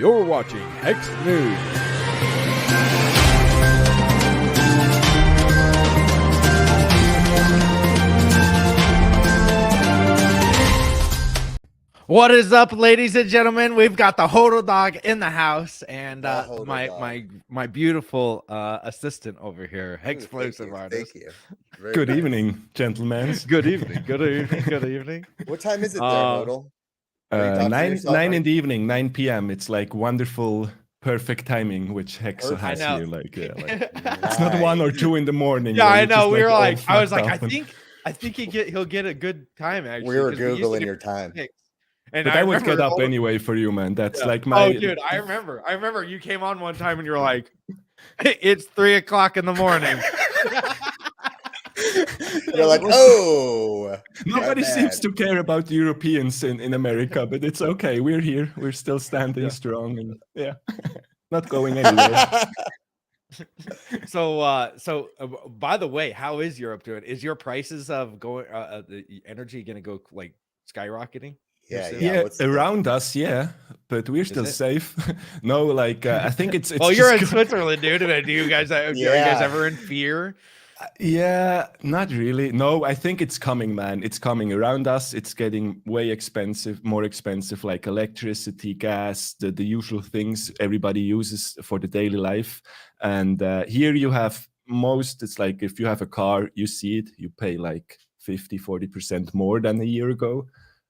You're watching HEX News. What is up, ladies and gentlemen? We've got the Hodl Dog in the house, and my beautiful assistant over here, Explosive Artist. Thank you. Good evening, gentlemen. Good evening. Good evening. Good evening. What time is it there, Hodl? 9 in the evening, 9 p.m. It's like wonderful, perfect timing, which Hex has here. Like, it's not 1 or 2 in the morning. Yeah, I know. We were like, I was like, I think he'll get a good time. Actually, we were googling your time. And but I would get up anyway for you, man. That's like my. Oh, dude, I remember you came on one time and you were like, "It's 3 o'clock in the morning." You're like, oh. Nobody seems to care about the Europeans in America, but it's okay. We're here. We're still standing strong, and not going anywhere. So by the way, how is Europe doing? Is your prices of the energy going to go like skyrocketing? Yeah, around us, but we're still safe. No, like I think it's. Well, you're in Switzerland, dude. Do you guys are you guys ever in fear? Yeah, not really. No, I think it's coming, man. It's coming around us. It's getting way expensive, more expensive, like electricity, gas, the usual things everybody uses for the daily life. And here you have it's like if you have a car, you see it, you pay like 50-40% more than a year ago.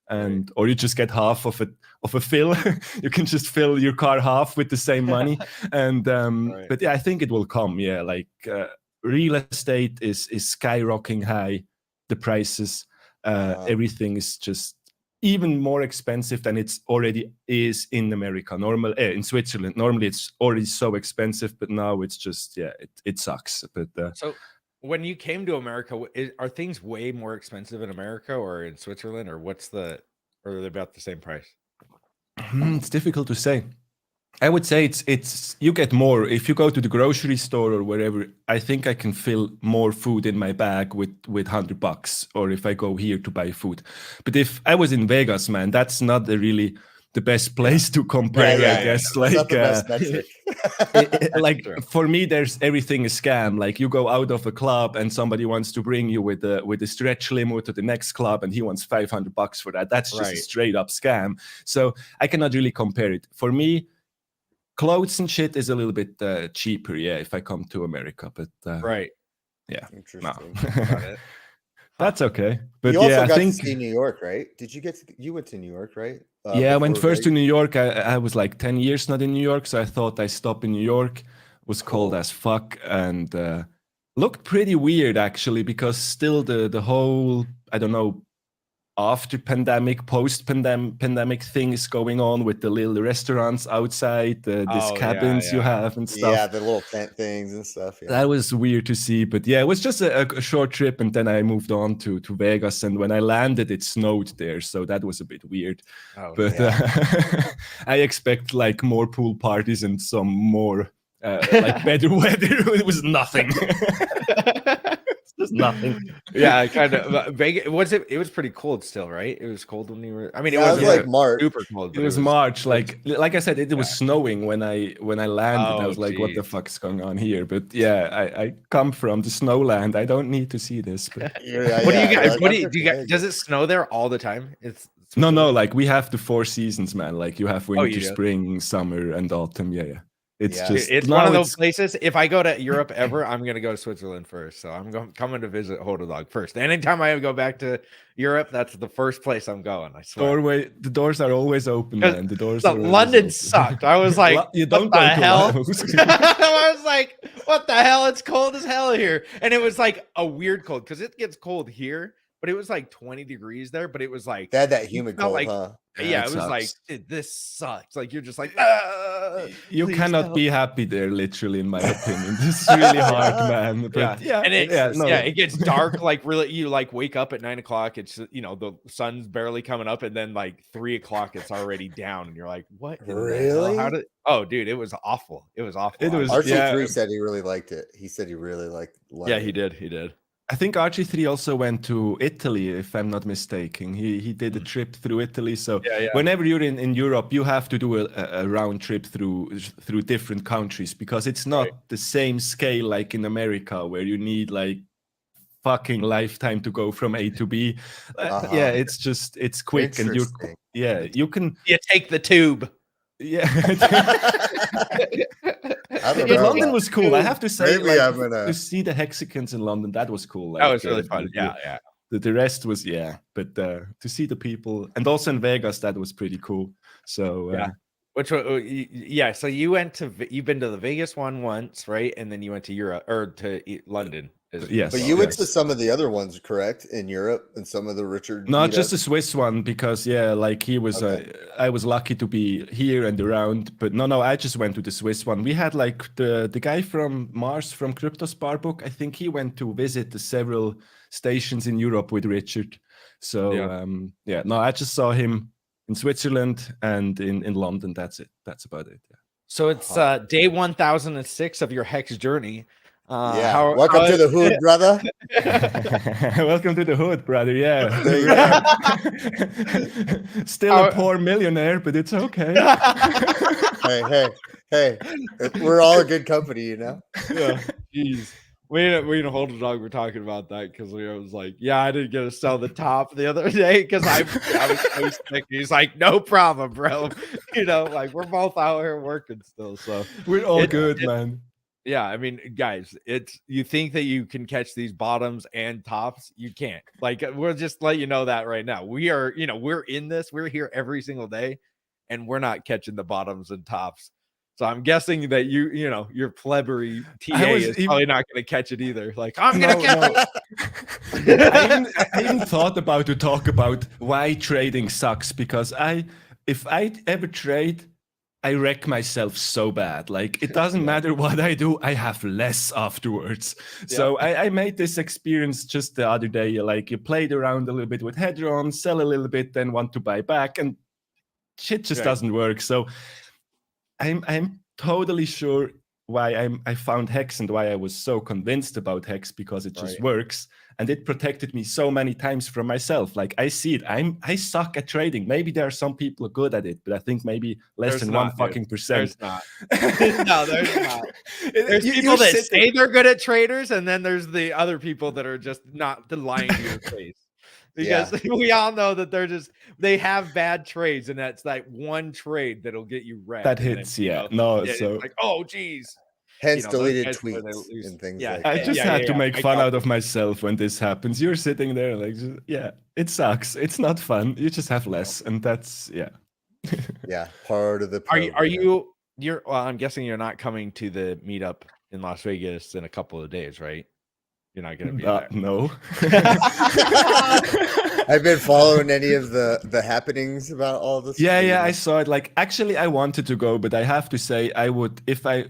And or you just get half of a fill. You can just fill your car half with the same money. And but I think it will come. Yeah, like real estate is skyrocketing high. The prices, everything is just even more expensive than it's already is in America. In Switzerland, normally it's already so expensive, but now it's just it sucks. But so. When you came to America, are things way more expensive in America or in Switzerland, or or are they about the same price? It's difficult to say. I would say it's you get more if you go to the grocery store or wherever. I think I can fill more food in my bag with $100, or if I go here to buy food. But if I was in Vegas, man, that's not the best place to compare. I guess like not the best metric. Like for me, everything is scam. Like you go out of a club and somebody wants to bring you with a stretch limo to the next club, and he wants $500 for that. That's just a straight up scam. So I cannot really compare it. For me, clothes and shit is a little bit cheaper. Yeah, if I come to America, but yeah, interesting. No. That's okay. But you also I got think to see New York, right? Did you you went to New York, right? I went first to New York. I was like 10 years not in New York, so I thought I stopped in New York. It was cold as fuck and looked pretty weird actually, because still the whole, I don't know, after pandemic, post pandemic thing is going on with the little restaurants outside, these cabins you have and stuff. Yeah, the little tent things and stuff. Yeah. That was weird to see, but it was just a short trip, and then I moved on to Vegas, and when I landed, it snowed there, so that was a bit weird. I expect like more pool parties and some more like better weather. It was nothing. Just nothing. Yeah, kind of. Vegas it was pretty cold still, right? It was cold when you were. I mean, it was like March. Super cold. It was March. Like I said, it was snowing when I landed. I was like, what the fuck's going on here? But I come from the snowland. I don't need to see this. But what do you guys? What do you guys? Does it snow there all the time? It's no. Like we have the 4 seasons, man. Like you have winter, spring, summer, and autumn. Yeah. It's one of those places. If I go to Europe ever, I'm gonna go to Switzerland first. So I'm coming to visit Hodl Dog first. Anytime I go back to Europe, that's the first place I'm going. I swear. The doors are always open, man. The doors. London sucked. I was like, you don't what the hell? I was like, what the hell? It's cold as hell here, and it was like a weird cold because it gets cold here. But it was like 20 degrees there, but it was like they had that humid cold, like, huh? Yeah, it was like this sucks. Like you're just like you cannot be happy there, literally, in my opinion. This is really hard, man. But it gets dark, like really you like wake up at 9 o'clock, it's the sun's barely coming up, and then like 3 o'clock it's already down, and you're like, what really? Oh dude, it was awful. It was awful. It was RC3 said he really liked it. He said he really liked London. Yeah, he did. I think RG3 also went to Italy, if I'm not mistaken. He did a trip through Italy. So whenever you're in Europe, you have to do a round trip through different countries, because it's not the same scale like in America, where you need like fucking lifetime to go from A to B. Yeah, it's quick, and you can take the tube. Yeah. I don't know. London was cool. I have to say, Maybe I'm gonna to see the Hexicans in London, that was cool. Like, that was really fun. Yeah. The rest was but to see the people, and also in Vegas, that was pretty cool. So Which so you've been to the Vegas one once, right? And then you went to Europe or to London. Yes, but you went to some of the other ones, correct? In Europe, and some of the Richard. Not just the Swiss one, because like he was. I was lucky to be here and around, but no, I just went to the Swiss one. We had like the guy from Mars from Crypto Sparbook. I think he went to visit the several stations in Europe with Richard. So no, I just saw him in Switzerland and in London. That's it. That's about it. Yeah. So it's day 1006 of your Hex journey. Welcome to the hood, brother. Welcome to the hood, brother. Yeah. Still a poor millionaire, but it's okay. Hey, we're all a good company, you know. Yeah. Jeez. We didn't hold a dog. We're talking about that because we was like, I didn't get to sell the top the other day because I was so sick. He's like, no problem, bro. You know, like we're both out here working still, so we're all good, man. Yeah, I mean, guys, you think that you can catch these bottoms and tops, you can't. Like, we'll just let you know that right now. We are, we're in this. We're here every single day, and we're not catching the bottoms and tops. So I'm guessing that your plebbery TA is probably not going to catch it either. Like, I'm going to catch it. I even thought about to talk about why trading sucks, because if I ever trade, I wreck myself so bad. Like, it doesn't matter what I do, I have less afterwards. Yeah. So I made this experience just the other day. Like, you played around a little bit with Hedron, sell a little bit, then want to buy back, and shit just doesn't work. So I'm totally sure why I found Hex and why I was so convinced about Hex, because it just works. And it protected me so many times from myself. Like, I see it. I suck at trading. Maybe there are some people good at it, but I think maybe less than 1% There's not. No, there's not. There's people that say they're good at traders, and then there's the other people that are just not lying to your face. Because we all know that they have bad trades, and that's like one trade that'll get you wrecked. That hits, so it's like, oh geez. Hence deleted tweets and things like that. I just had to make fun out of myself when this happens. You're sitting there like, it sucks. It's not fun. You just have less, and that's part of the program. Are you're well, I'm guessing you're not coming to the meetup in Las Vegas in a couple of days, right? You're not going to be there. No. I've been following any of the happenings about all this. Yeah, I saw it. Like, actually, I wanted to go, but I have to say, if I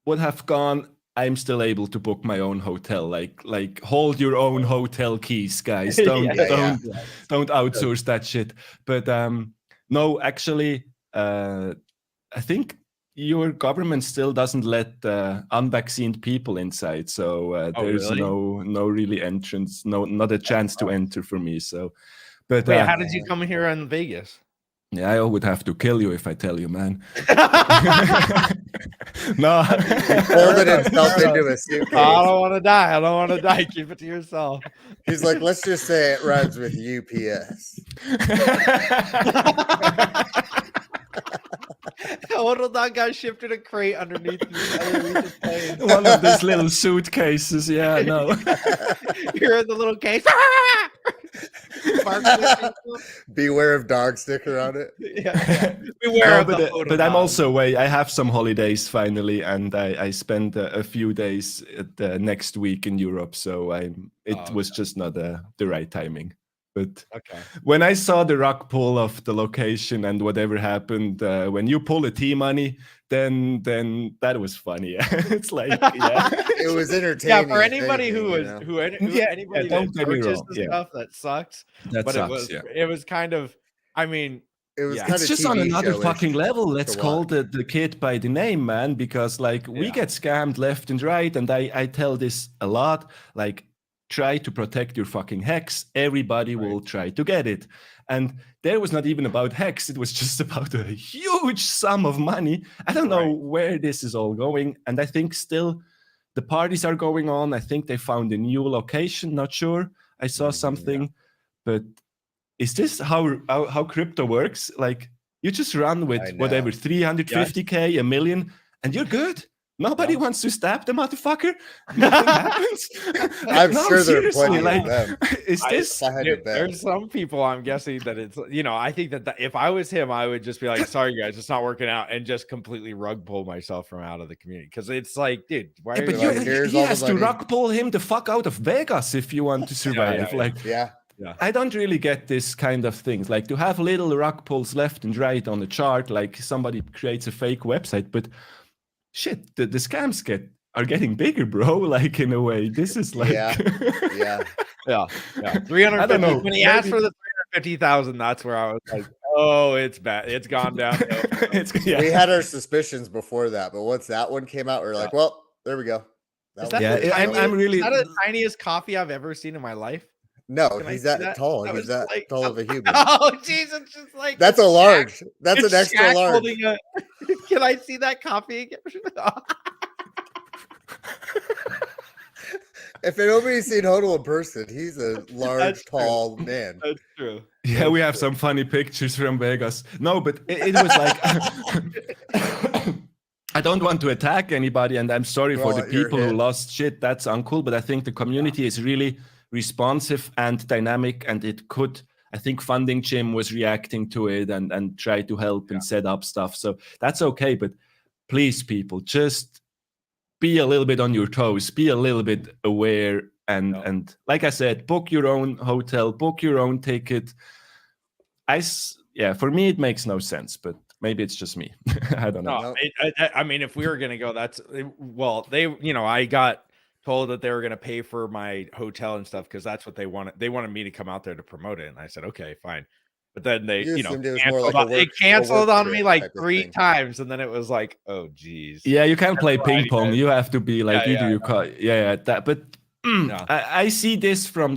would have gone, I'm still able to book my own hotel. Like hold your own hotel keys, guys. Don't outsource that shit. But no, actually, I think your government still doesn't let unvaccinated people inside. So there's no really entrance, not a chance to enter for me. So, but wait, how did you come here in Vegas? Yeah, I would have to kill you if I tell you, man. No. Folded himself into a suitcase. I don't want to die. Keep it to yourself. He's like, let's just say it runs with UPS. Hodl Dog got shipped in a crate underneath the plane. One of these little suitcases. Yeah, no. You're in the little case. Beware of dog sticker on it. Beware but I'm also away. I have some holidays finally, and I spend a few days next week in Europe. So it was just not the right timing. But when I saw the rug pull of the location and whatever happened, when you pull a T-money, then that was funny. It's like, it was entertaining. Yeah, for anybody anybody that purchased the stuff, that sucks. It was kind of, I mean, it's just on another fucking level. Let's call the kid by the name, man, because like we get scammed left and right, and I tell this a lot, like, try to protect your fucking HEX, everybody will try to get it. And there was not even about HEX, it was just about a huge sum of money. I don't know where this is all going. And I think still the parties are going on. I think they found a new location, not sure. I saw something, but is this how crypto works? Like you just run with whatever, 350K, a million, and you're good. Nobody wants to stab the motherfucker. Nothing happens. I'm sure there are plenty of them. Is this? There's some people, I'm guessing that it's, I think that if I was him, I would just be like, sorry guys, it's not working out, and just completely rug pull myself from out of the community. Because it's like, dude, why are he has to rug pull him the fuck out of Vegas if you want to survive. Yeah. I don't really get this kind of things, like to have little rug pulls left and right on the chart, like somebody creates a fake website, but shit, the scams are getting bigger, bro. Like in a way, this is like, yeah. 350. I don't know. When he asked for the 350,000, that's where I was like, oh, it's bad. It's gone down. We had our suspicions before that, but once that one came out, we were like, well, there we go. I'm really. Is that the tiniest coffee I've ever seen in my life? No, he's that tall. He's that tall of a human. Oh, jeez, it's just like that's a large. That's an extra large. Can I see that coffee again? If nobody's seen Hodel in person, he's a large, tall man. That's true. Yeah, we have some funny pictures from Vegas. No, but it was like. I don't want to attack anybody, and I'm sorry for the people who lost shit. That's uncool, but I think the community is really responsive and dynamic, and it could, I think Funding Jim was reacting to it and try to help and set up stuff. So that's okay, but please, people, just be a little bit on your toes, be a little bit aware, and like I said, book your own hotel, book your own ticket. For me, it makes no sense, but maybe it's just me. I don't know. I mean, if we were going to go, I got told that they were going to pay for my hotel and stuff because that's what they wanted. They wanted me to come out there to promote it, and I said, okay, fine. But then they, canceled on me like 3 times, and then it was like, oh, geez. Yeah, you can't play ping pong. You have to be like either you call, that. But I see this from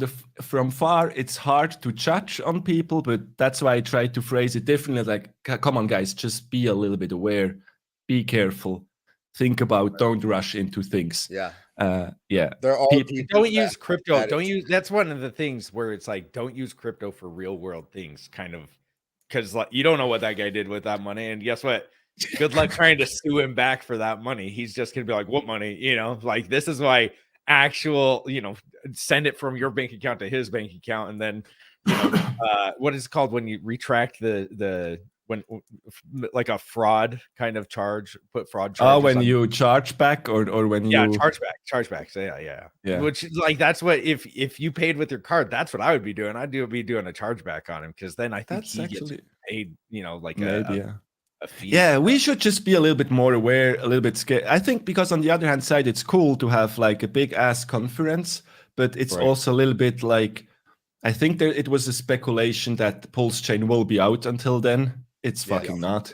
far. It's hard to judge on people, but that's why I try to phrase it differently. Like, come on, guys, just be a little bit aware, be careful, think about, don't rush into things. They're all don't use crypto. That's one of the things where it's like, don't use crypto for real world things, kind of, because like you don't know what that guy did with that money, and guess what? Good luck trying to sue him back for that money. He's just gonna be like, what money? Like this is why actual, send it from your bank account to his bank account, and then what is it called when you retract when like a fraud kind of charge, put fraud charge. When you charge back or when you charge back. So yeah. Which is like, that's what, if you paid with your card, that's what I would be doing. I'd be doing a chargeback on him, because then I think he gets paid, like maybe a fee. Yeah, we should just be a little bit more aware, a little bit scared. I think because on the other hand side, it's cool to have like a big ass conference, but it's also a little bit like, I think it was a speculation that PulseChain will be out until then. It's fucking not.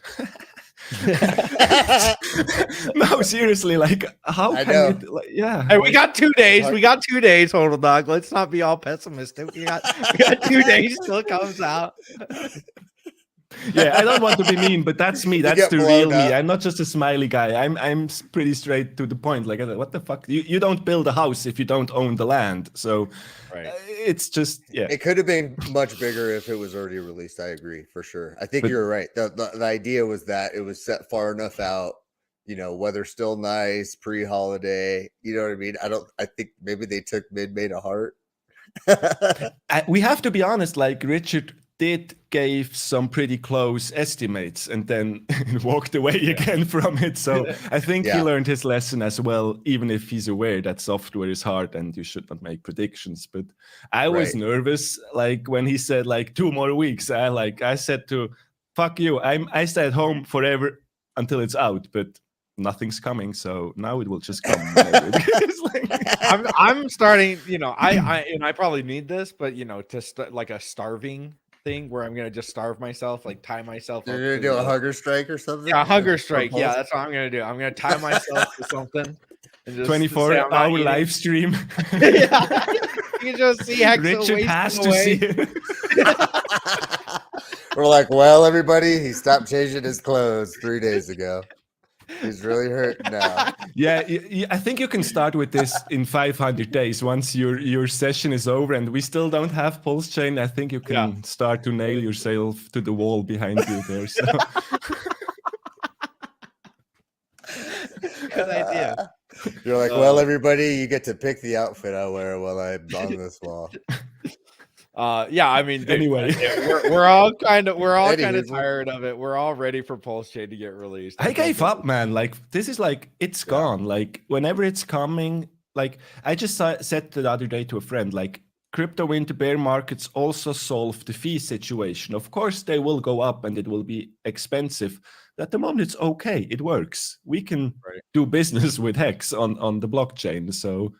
No, seriously, like how can it, Hey, we got 2 days. We got 2 days, Hodel Dog. Let's not be all pessimistic. We got 2 days till it comes out. Yeah, I don't want to be mean, but that's me. That's the real me. I'm not just a smiley guy. I'm pretty straight to the point. Like, what the fuck? You don't build a house if you don't own the land. So it's just, It could have been much bigger if it was already released. I agree, for sure. I think you're right. The idea was that it was set far enough out, weather still nice, pre-holiday. You know what I mean? I think maybe they took May to heart. We have to be honest, like Richard gave some pretty close estimates and then walked away again from it. So I think he learned his lesson as well, even if he's aware that software is hard and you should not make predictions. But I was nervous, like when he said like 2 more weeks. I said to fuck you. I stay at home forever until it's out, but nothing's coming. So now it will just come. I'm starting, I probably need this, but like a starving thing where I'm gonna just starve myself, like tie myself. You're gonna do a hunger strike or something? Yeah, a hunger strike. Yeah, that's what I'm gonna do. I'm gonna tie myself to something. And just 24-hour live stream. You just see Hex Richard has wasting to away. see it. We're like, well, everybody, he stopped changing his clothes 3 days ago. He's really hurt now. Yeah, I think you can start with this in 500 days. Once your session is over and we still don't have PulseChain, I think you can start to nail yourself to the wall behind you there. So. Good idea. You're like, well, everybody, you get to pick the outfit I wear while I'm on this wall. Yeah, I mean, dude, anyway, we're all kind of Anywho. tired of it. We're all ready for PulseChain to get released. I gave up, man. Like, this is like, it's gone. Like, whenever it's coming, like, I just said the other day to a friend, like, crypto winter bear markets also solve the fee situation. Of course, they will go up and it will be expensive. But at the moment, it's okay. It works. We can do business with HEX on the blockchain. So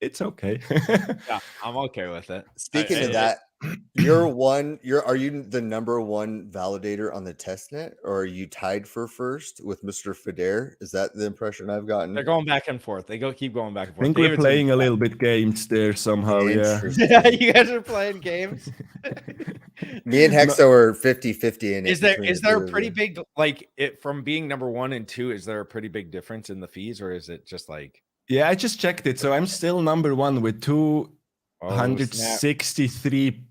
it's okay. Yeah, I'm okay with it. Speaking of that, are you the number one validator on the testnet, or are you tied for first with Mr. Federe? Is that the impression I've gotten? They're going back and forth. They keep going back and forth. I think we're playing a little bit games there somehow. Yeah. Yeah, you guys are playing games. Me and Hexo are 50-50 in it. Is there a pretty big, like, it from being number 1 and 2? Is there a pretty big difference in the fees, or is it just like? Yeah, I just checked it. So I'm still number 1 with 263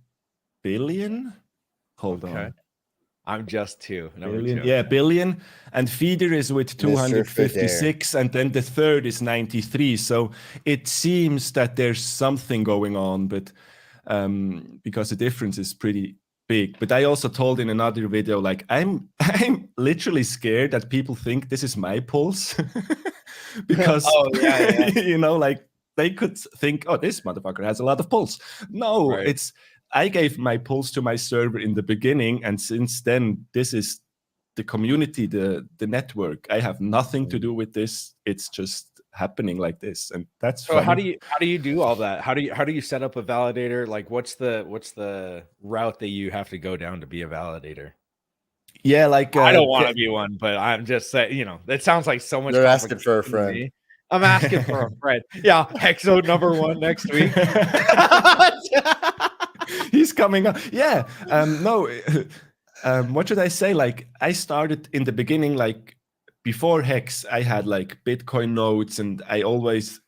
billion. Hold on. I'm just 2. Billion. 2. Yeah, billion. And Feeder is with 256, and then the third is 93. So it seems that there's something going on, but because the difference is pretty big. But I also told in another video, like, I'm literally scared that people think this is my pulse. Because you know, like, they could think, oh, this motherfucker has a lot of pulse. No, I gave my pulse to my server in the beginning, and since then, this is the community, the network. I have nothing to do with this. It's just happening like this, and that's so funny. How do you do all that? How do you set up a validator? Like, what's the route that you have to go down to be a validator? Yeah, like I don't want to be one, but I'm just saying, you know, that sounds like so much. They're asking for a friend. I'm asking for a friend. Yeah, Hexo number 1 next week. He's coming up. Yeah. No. What should I say? Like, I started in the beginning, like, before HEX, I had like Bitcoin nodes, and I always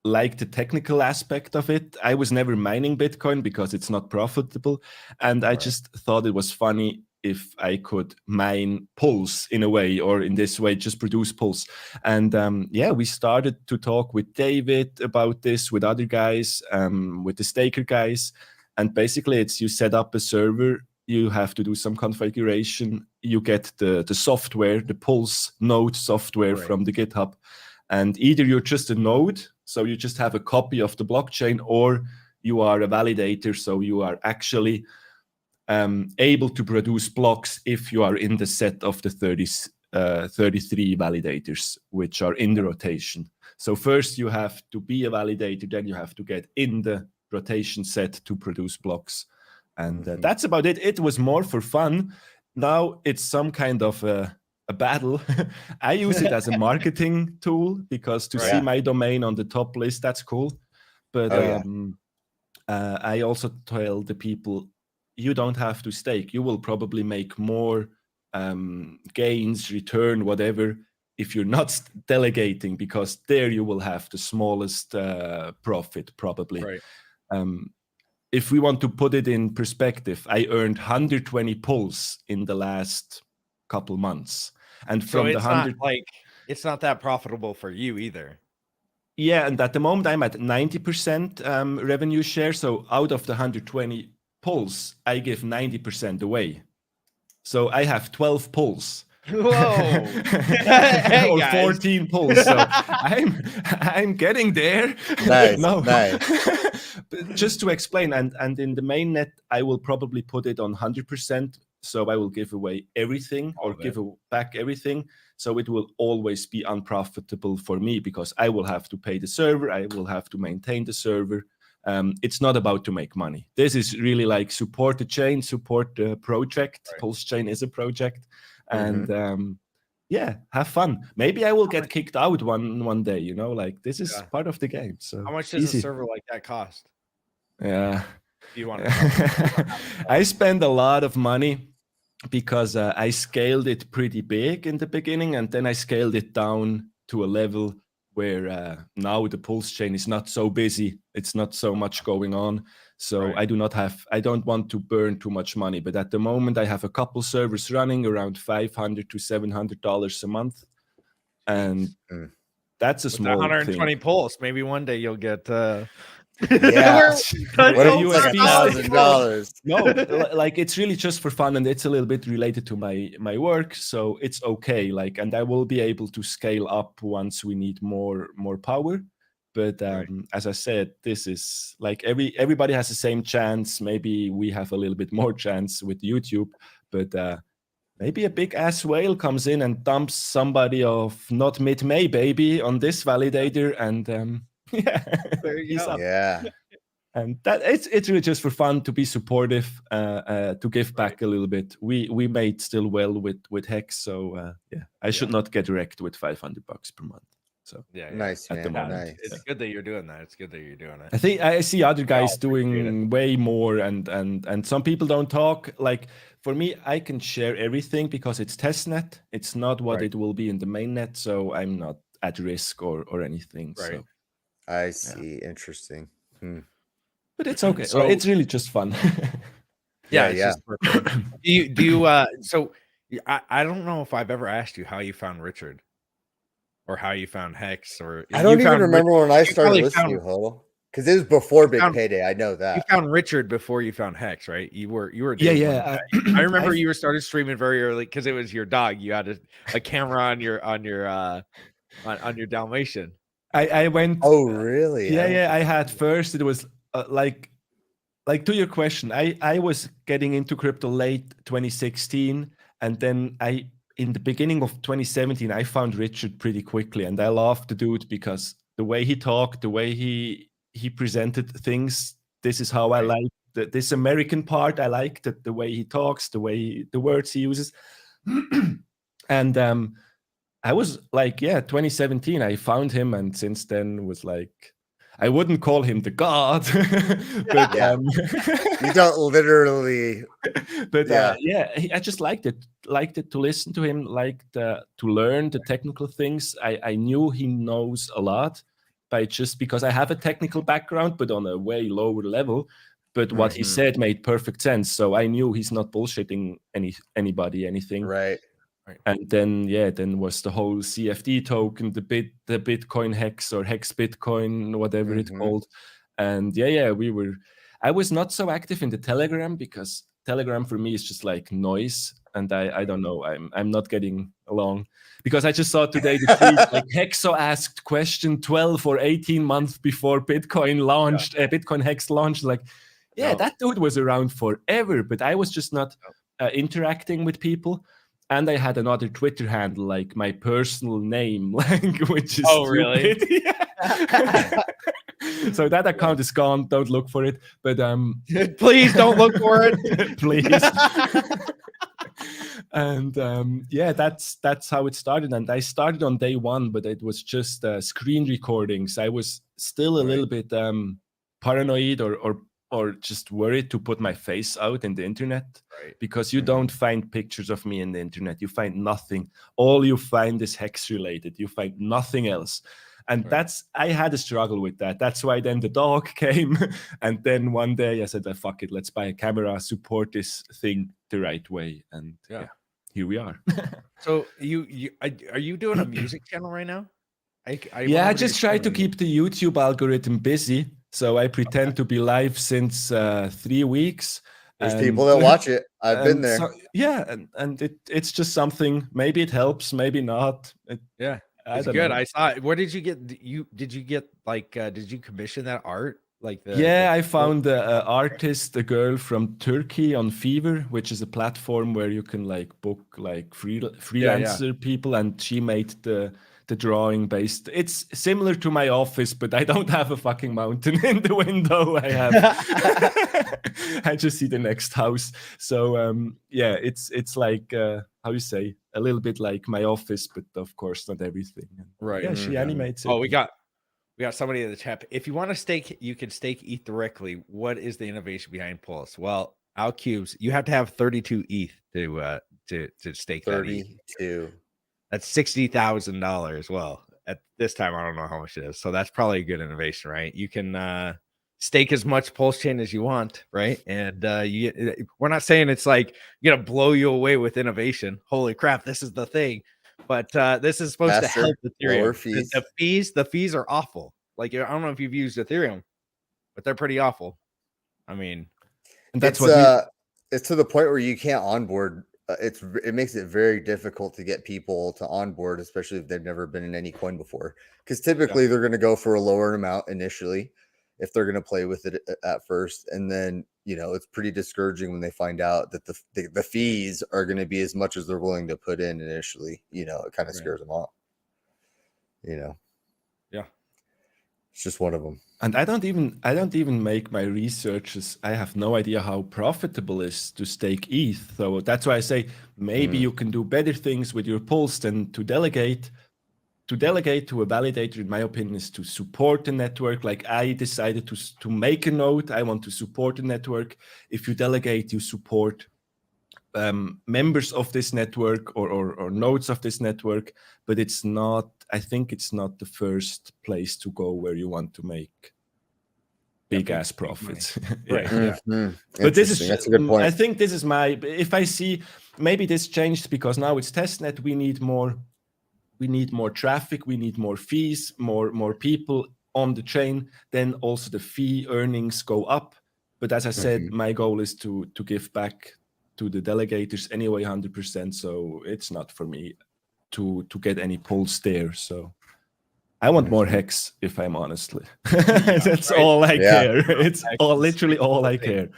liked the technical aspect of it. I was never mining Bitcoin because it's not profitable, and I just thought it was funny if I could mine Pulse in a way, or in this way, just produce Pulse. And we started to talk with David about this, with other guys, with the staker guys. And basically, it's you set up a server, you have to do some configuration, you get the software, the Pulse node software from the GitHub. And either you're just a node, so you just have a copy of the blockchain, or you are a validator, so you are actually able to produce blocks if you are in the set of the 33 validators, which are in the rotation. So first you have to be a validator, then you have to get in the rotation set to produce blocks. And that's about it. It was more for fun. Now it's some kind of a battle. I use it as a marketing tool, because to see my domain on the top list, that's cool. But I also tell the people, you don't have to stake. You will probably make more gains, return, whatever, if you're not delegating, because there you will have the smallest profit, probably. If we want to put it in perspective, I earned 120 pulse in the last couple months. And from the 100... it's not that profitable for you either. Yeah, and at the moment I'm at 90% revenue share. So out of the 120 pulse, I give 90% away. So I have 12 pulse. Whoa. Hey, or guys. 14 pulse. So I'm getting there. Nice. But just to explain, and in the main net, I will probably put it on 100%. So I will give away everything, or give back everything. So it will always be unprofitable for me, because I will have to pay the server. I will have to maintain the server. It's not about to make money. This is really like support the chain, support the project. PulseChain is a project. And have fun. Maybe I will get kicked out one day, you know, like, this is part of the game. So how much does a server like that cost? Yeah. You want to tell I spend a lot of money because I scaled it pretty big in the beginning, and then I scaled it down to a level where now the PulseChain is not so busy. It's not so much going on. So Right. I don't want to burn too much money. But at the moment, I have a couple servers running around $500 to $700 a month. And Mm. that's a With that small 120 thing. pulse, maybe one day you'll get Yeah. What What if a it's like USB stick? $1,000? No, like it's really just for fun, and it's a little bit related to my work, so it's okay. Like, and I will be able to scale up once we need more power. But Right. as I said, this is like everybody has the same chance. Maybe we have a little bit more chance with YouTube, but maybe a big ass whale comes in and dumps somebody of not mid-May baby on this validator, and yeah, There you he's go. up. Yeah. And that it's really just for fun, to be supportive, to give back a little bit. We made still well with HEX, so yeah, I should not get wrecked with $500 per month. So Yeah. Nice, at the man. moment, Nice. It's good that you're doing that. It's good that you're doing it. I think I see other guys appreciate doing way more, and some people don't talk. Like for me, I can share everything because it's testnet. It's not what Right. it will be in the mainnet, so I'm not at risk or anything. Right. So, I see. Interesting. but it's okay. So- It's really just fun. Yeah, Yeah, it's yeah. just for fun. Do you so I don't know if I've ever asked you how you found Richard or how you found Hex, or I don't you even found remember when I you started probably listening found- to Huddle, because it was before Big found- Payday. I know you that. found Richard before you found Hex, right? You were Yeah, day yeah. one. I remember you were started streaming very early because it was your dog. You had a camera on your Dalmatian. I went. Oh, really? Yeah. I had first. It was like to your question. I was getting into crypto late 2016, and then in the beginning of 2017 I found Richard pretty quickly, and I loved the dude because the way he talked, the way he presented things. This is how I like this American part. I like the way he talks, the words he uses, and I was like, 2017, I found him, and since then was like, I wouldn't call him the god, but Yeah. You don't literally. but Yeah. I just liked it to listen to him, to learn the technical things. I knew he knows a lot, just because I have a technical background, but on a way lower level. But what he said made perfect sense, so I knew he's not bullshitting anybody anything. Right. And then was the whole CFD token, the Bitcoin Hex or Hex Bitcoin, whatever it's called. And I was not so active in the Telegram because Telegram for me is just like noise, and I don't know, I'm not getting along, because I just saw today the tweet like Hexo asked question 12 or 18 months before Bitcoin launched, Bitcoin Hex launched, like that dude was around forever, but I was just not interacting with people. And I had another Twitter handle, like my personal name, like, which is stupid. Really? So that account is gone. Don't look for it. But please don't look for it. Please. And that's how it started. And I started on day one, but it was just screen recordings. I was still a little bit paranoid or just worried to put my face out in the internet, because you don't find pictures of me in the internet. You find nothing. All you find is Hex related. You find nothing else. And I had a struggle with that. That's why then the dog came. And then one day I said, fuck it, let's buy a camera, support this thing the right way. And here we are. So are you doing a music channel right now? I just try to keep the YouTube algorithm busy. So I pretend to be live since 3 weeks. There's people that watch it. I've been there. So, and it's just something. Maybe it helps, maybe not. It's good. I saw it. Where did you get did you commission that art? I found an artist, a girl from Turkey, on Fever, which is a platform where you can book freelancer people, and she made the drawing based. It's similar to my office, but I don't have a fucking mountain in the window. I have I just see the next house. So it's like how you say, a little bit like my office, but of course not everything. Right. Yeah, she animates it. Oh, we got We got somebody in the chat. If you want to stake, you can stake ETH directly. What is the innovation behind Pulse? Well, Cubes, you have to have 32 ETH to stake 32. That's $60,000. Well, at this time, I don't know how much it is. So that's probably a good innovation, right? You can stake as much PulseChain as you want, right? And we're not saying it's like gonna blow you away with innovation. Holy crap, this is the thing. But this is supposed to help Ethereum. Lower fees. The fees are awful. Like, I don't know if you've used Ethereum, but they're pretty awful. I mean, and that's it's to the point where you can't onboard. It makes it very difficult to get people to onboard, especially if they've never been in any coin before. Because typically they're going to go for a lower amount initially, if they're going to play with it at first, and then it's pretty discouraging when they find out that the fees are going to be as much as they're willing to put in initially. It kind of scares them off. Yeah, it's just one of them. And I don't even make my researches. I have no idea how profitable it is to stake ETH. So that's why I say maybe you can do better things with your Pulse than to delegate. To delegate to a validator, in my opinion, is to support the network. Like, I decided to make a node. I want to support the network. If you delegate, you support members of this network or nodes of this network. But it's not. I think it's not the first place to go where you want to make big ass profits. Right. But that's a good point. I think this is if I see, maybe this changed because now it's testnet. We need more traffic, we need more fees, more people on the chain, then also the fee earnings go up. But as I said, my goal is to give back to the delegators anyway 100%. So it's not for me to get any Pulse there. So I want more HEX, if I'm honestly. That's all I care. It's literally all I care.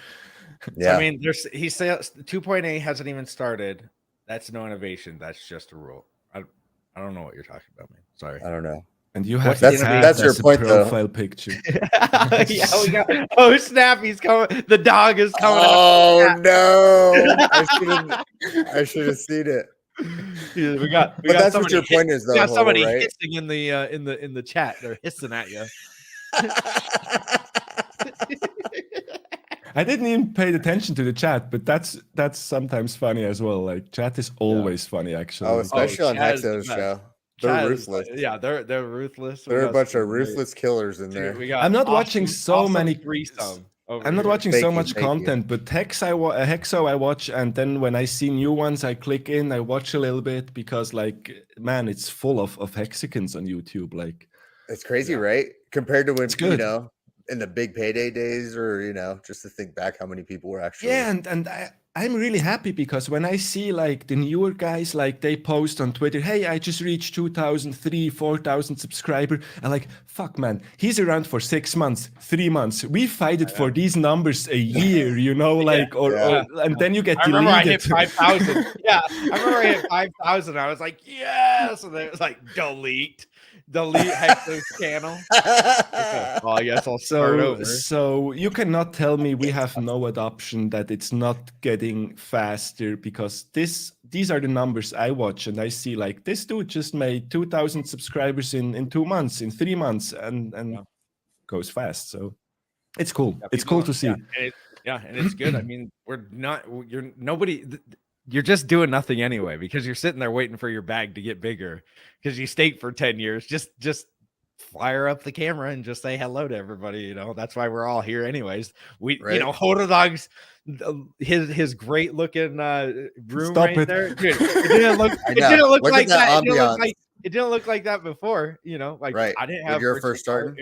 Yeah. I mean, he says 2.8 hasn't even started. That's no innovation. That's just a rule. I don't know what you're talking about, man. Sorry. I don't know. And you have that's your point, profile picture. Yeah, we got. Oh, Snappy's coming. The dog is coming. Oh no! I should have seen it. Yeah, we got that's what your point is, though. We got somebody right? hissing in the chat. They're hissing at you. I didn't even pay attention to the chat, but that's sometimes funny as well. Like, chat is always funny, actually. Oh, especially on Hexo's show. They're ruthless. They're ruthless. They're a bunch of ruthless killers in there. I'm not watching so many. I'm not watching so much content, but Hexo I watch, and then when I see new ones, I click in, I watch a little bit because, like, man, it's full of Hexicans on YouTube. Like, it's crazy, right? Compared to when in the big payday days, or just to think back how many people were actually. Yeah, and I'm really happy because when I see like the newer guys, like they post on Twitter, hey, I just reached 2,000, 3,000, 4,000 subscribers. And like, fuck, man, he's around for 6 months, 3 months. We fighted for these numbers a year, like, and then you get deleted. I remember I hit 5,000. Yeah, I remember I hit 5,000. I was like, yes. And then it was like, delete Hexo's channel. Okay. Well, I guess I'll start over. So you cannot tell me we have no adoption, that it's not getting faster, because these are the numbers I watch and I see, like, this dude just made 2,000 subscribers in 2 months, in 3 months, and goes fast. So it's cool. It's cool to see. And it's good. I mean, you're just doing nothing anyway, because you're sitting there waiting for your bag to get bigger because you staked for 10 years. Just fire up the camera and just say hello to everybody. That's why we're all here anyways. Hododog's his great looking room there. Dude, it didn't look like that. It didn't look like that before, I didn't have your first start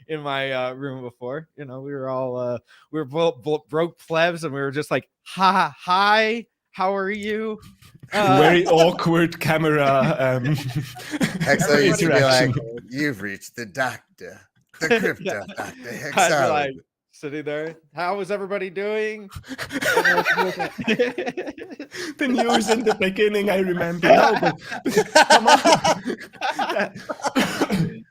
in my room before. We were all we were both broke plebs, and we were just like, hi. How are you? Very awkward camera Hexo used to be like, you've reached the doctor, the crypto doctor. Hexo. Like, sitting there. How is everybody doing? The news in the beginning, I remember. No, but come on.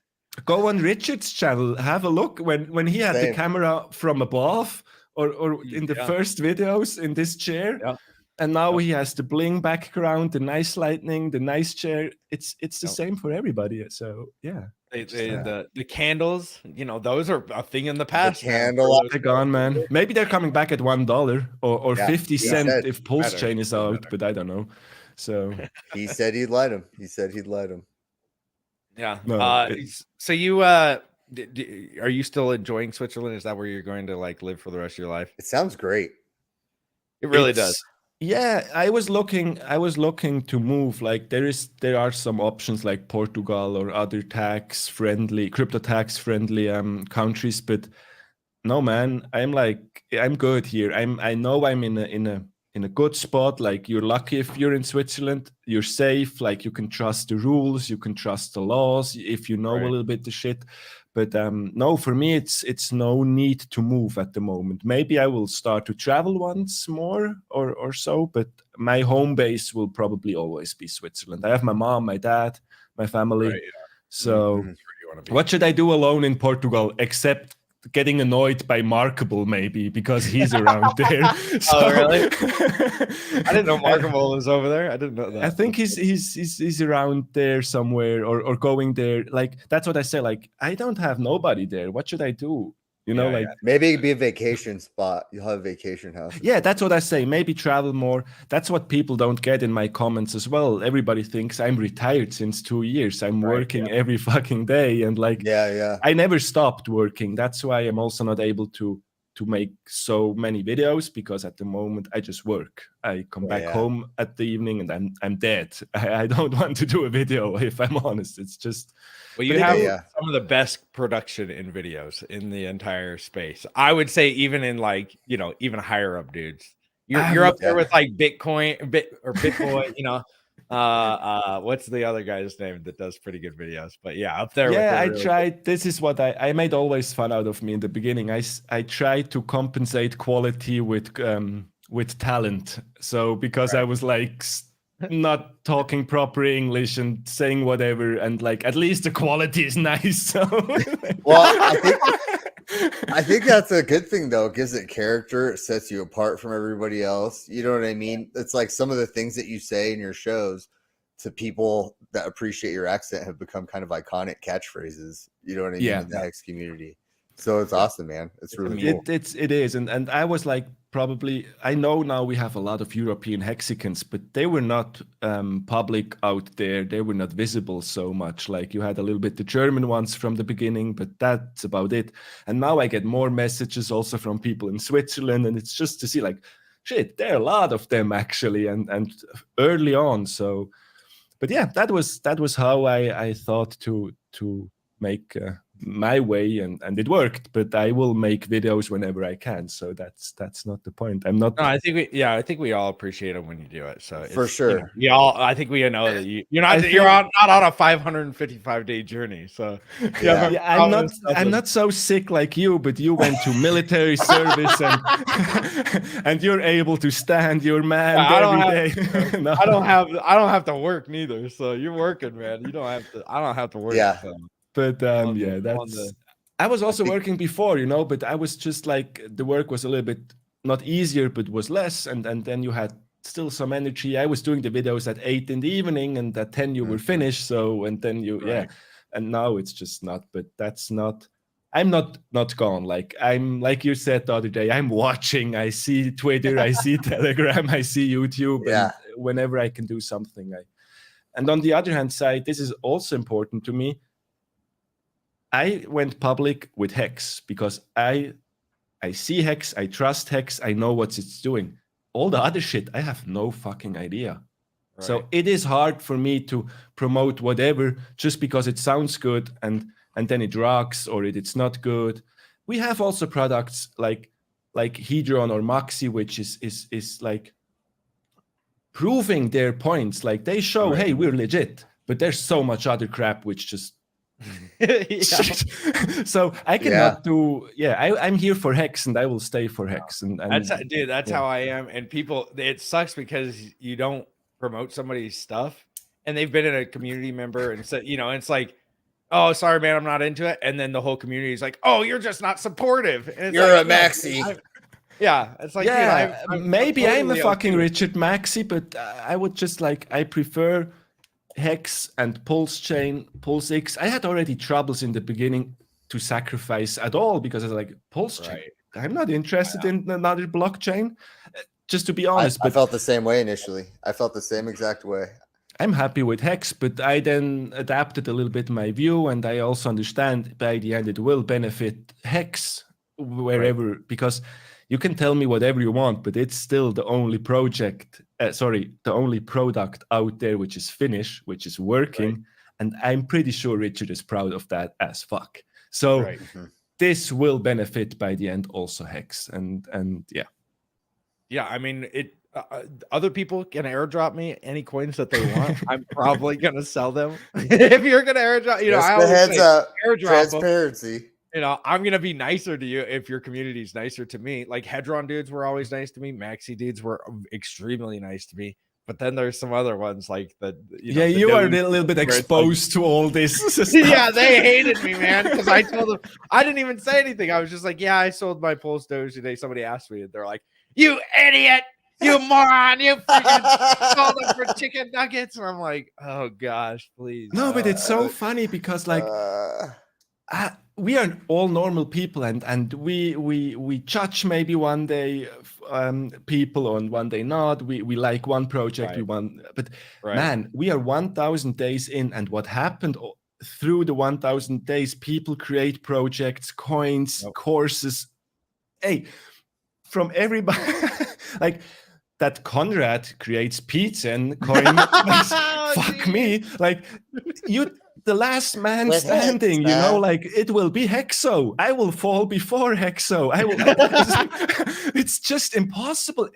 Go on Richard's channel. Have a look when he had the camera from above, or in the first videos in this chair. Yeah. And now he has the bling background, the nice lighting, the nice chair. It's the same for everybody. So yeah. The candles, those are a thing in the past. candle- They're gone, man. Maybe they're coming back at $1 or Yeah, 50 he cents said if PulseChain is out, but I don't know. So he said he'd light him. He said he'd light him. Yeah. No, So you are you still enjoying Switzerland? Is that where you're going to like live for the rest of your life? It sounds great. It really does. Yeah, I was looking to move. Like there are some options like Portugal or other crypto tax friendly countries, but no, man, I'm good here. I know I'm in a good spot. Like you're lucky if you're in Switzerland, you're safe. Like you can trust the rules, you can trust the laws if you know a little bit the shit. But no, for me, it's no need to move at the moment. Maybe I will start to travel once more or so, but my home base will probably always be Switzerland. I have my mom, my dad, my family. Right, yeah. So Mm-hmm. what should I do alone in Portugal except getting annoyed by Markable maybe because he's around there? So, Oh, really? I didn't know Markable was over there. I didn't know that. I think he's around there somewhere or going there. Like that's what I say. Like I don't have nobody there. What should I do? Maybe it'd be a vacation spot. You'll have a vacation house. Yeah, that's what I say. Maybe travel more. That's what people don't get in my comments as well. Everybody thinks I'm retired since 2 years. I'm working every fucking day, and I never stopped working. That's why I'm also not able to make so many videos because at the moment I just work. I come back home at the evening and I'm dead. I don't want to do a video if I'm honest. It's just. Well, you have some of the best production in videos in the entire space. I would say even in even higher up dudes. You're up there with like Bitboy, what's the other guy's name that does pretty good videos? But yeah, up there. Yeah, I tried. This is what I made always fun out of me in the beginning. I tried to compensate quality with talent. So because I was like not talking proper English and saying whatever, and like at least the quality is nice. So well, I think that's a good thing though. It gives it character. It sets you apart from everybody else. You know what I mean? It's like some of the things that you say in your shows to people that appreciate your accent have become kind of iconic catchphrases. You know what I mean? In the HEX community. So it's awesome, man. It's really cool. It is. And I was like, probably, I know now we have a lot of European Hexicans, but they were not public out there. They were not visible so much. Like you had a little bit the German ones from the beginning, but that's about it. And now I get more messages also from people in Switzerland. And it's just to see like, shit, there are a lot of them actually and early on. So, but yeah, that was how I thought to make my way and it worked, but I will make videos whenever I can, so that's not the point. I'm not. No, I think we all appreciate it when you do it. So for sure, I think we know that you're not on a 555-day journey. So I'm not so sick like you, but you went to military service and you're able to stand your man every day. No. I don't have to work neither. So you're working, man. You don't have to. I don't have to work. Yeah. So. But I was also working before, but I was just like the work was a little bit not easier, but was less, and then you had still some energy. I was doing the videos at 8 in the evening, and at 10 you were finished. So and then and now it's just not. But that's not. I'm not gone. Like I'm like you said the other day. I'm watching. I see Twitter. I see Telegram. I see YouTube. Yeah. And whenever I can do something, and on the other hand side, this is also important to me. I went public with HEX because I see HEX, I trust HEX, I know what it's doing. All the other shit, I have no fucking idea. Right. So it is hard for me to promote whatever just because it sounds good and then it rocks or it's not good. We have also products like Hedron or Maxi, which is like proving their points. Like they show, hey, we're legit, but there's so much other crap which just so I cannot do I'm here for HEX and I will stay for HEX and that's how I am. And people, it sucks because you don't promote somebody's stuff and they've been in a community member and said, it's like, oh, sorry man, I'm not into it, and then the whole community is like, oh, you're just not supportive, and you're like, a Maxi. It's like, maybe I'm a fucking Richard Maxi, but I would just like, I prefer HEX and PulseChain, PulseX. I had already troubles in the beginning to sacrifice at all because I was like, PulseChain. Right. I'm not interested in another blockchain. Just to be I honest, but felt the same way initially. I felt the same exact way. I'm happy with HEX, but I then adapted a little bit my view, and I also understand by the end it will benefit HEX wherever, because you can tell me whatever you want, but it's still the only the only product out there which is finished, which is working, and I'm pretty sure Richard is proud of that as fuck. So this will benefit by the end also HEX, and yeah. Yeah, I mean, other people can airdrop me any coins that they want. I'm probably gonna sell them. If you're gonna airdrop, Just I the always heads say, up, airdrop transparency. them. I'm gonna be nicer to you if your community's nicer to me. Like Hedron dudes were always nice to me. Maxi dudes were extremely nice to me. But then there's some other ones like you are a little bit exposed to all this stuff. Yeah, they hated me, man, because I told them I didn't even say anything. I was just like, yeah, I sold my Pulse Doge today. Somebody asked me, and they're like, you idiot, you moron, you freaking sold them for chicken nuggets. And I'm like, oh gosh, please. No, but it's so funny because like we are all normal people, and we judge maybe one day people and one day not. We like one project, but man, we are 1,000 days in, and what happened through the 1,000 days? People create projects, coins, courses. Hey, from everybody, like that Conrad creates pizza and coin. Fuck me, like the last man standing, like it will be Hexo. I will fall before Hexo. It's just impossible.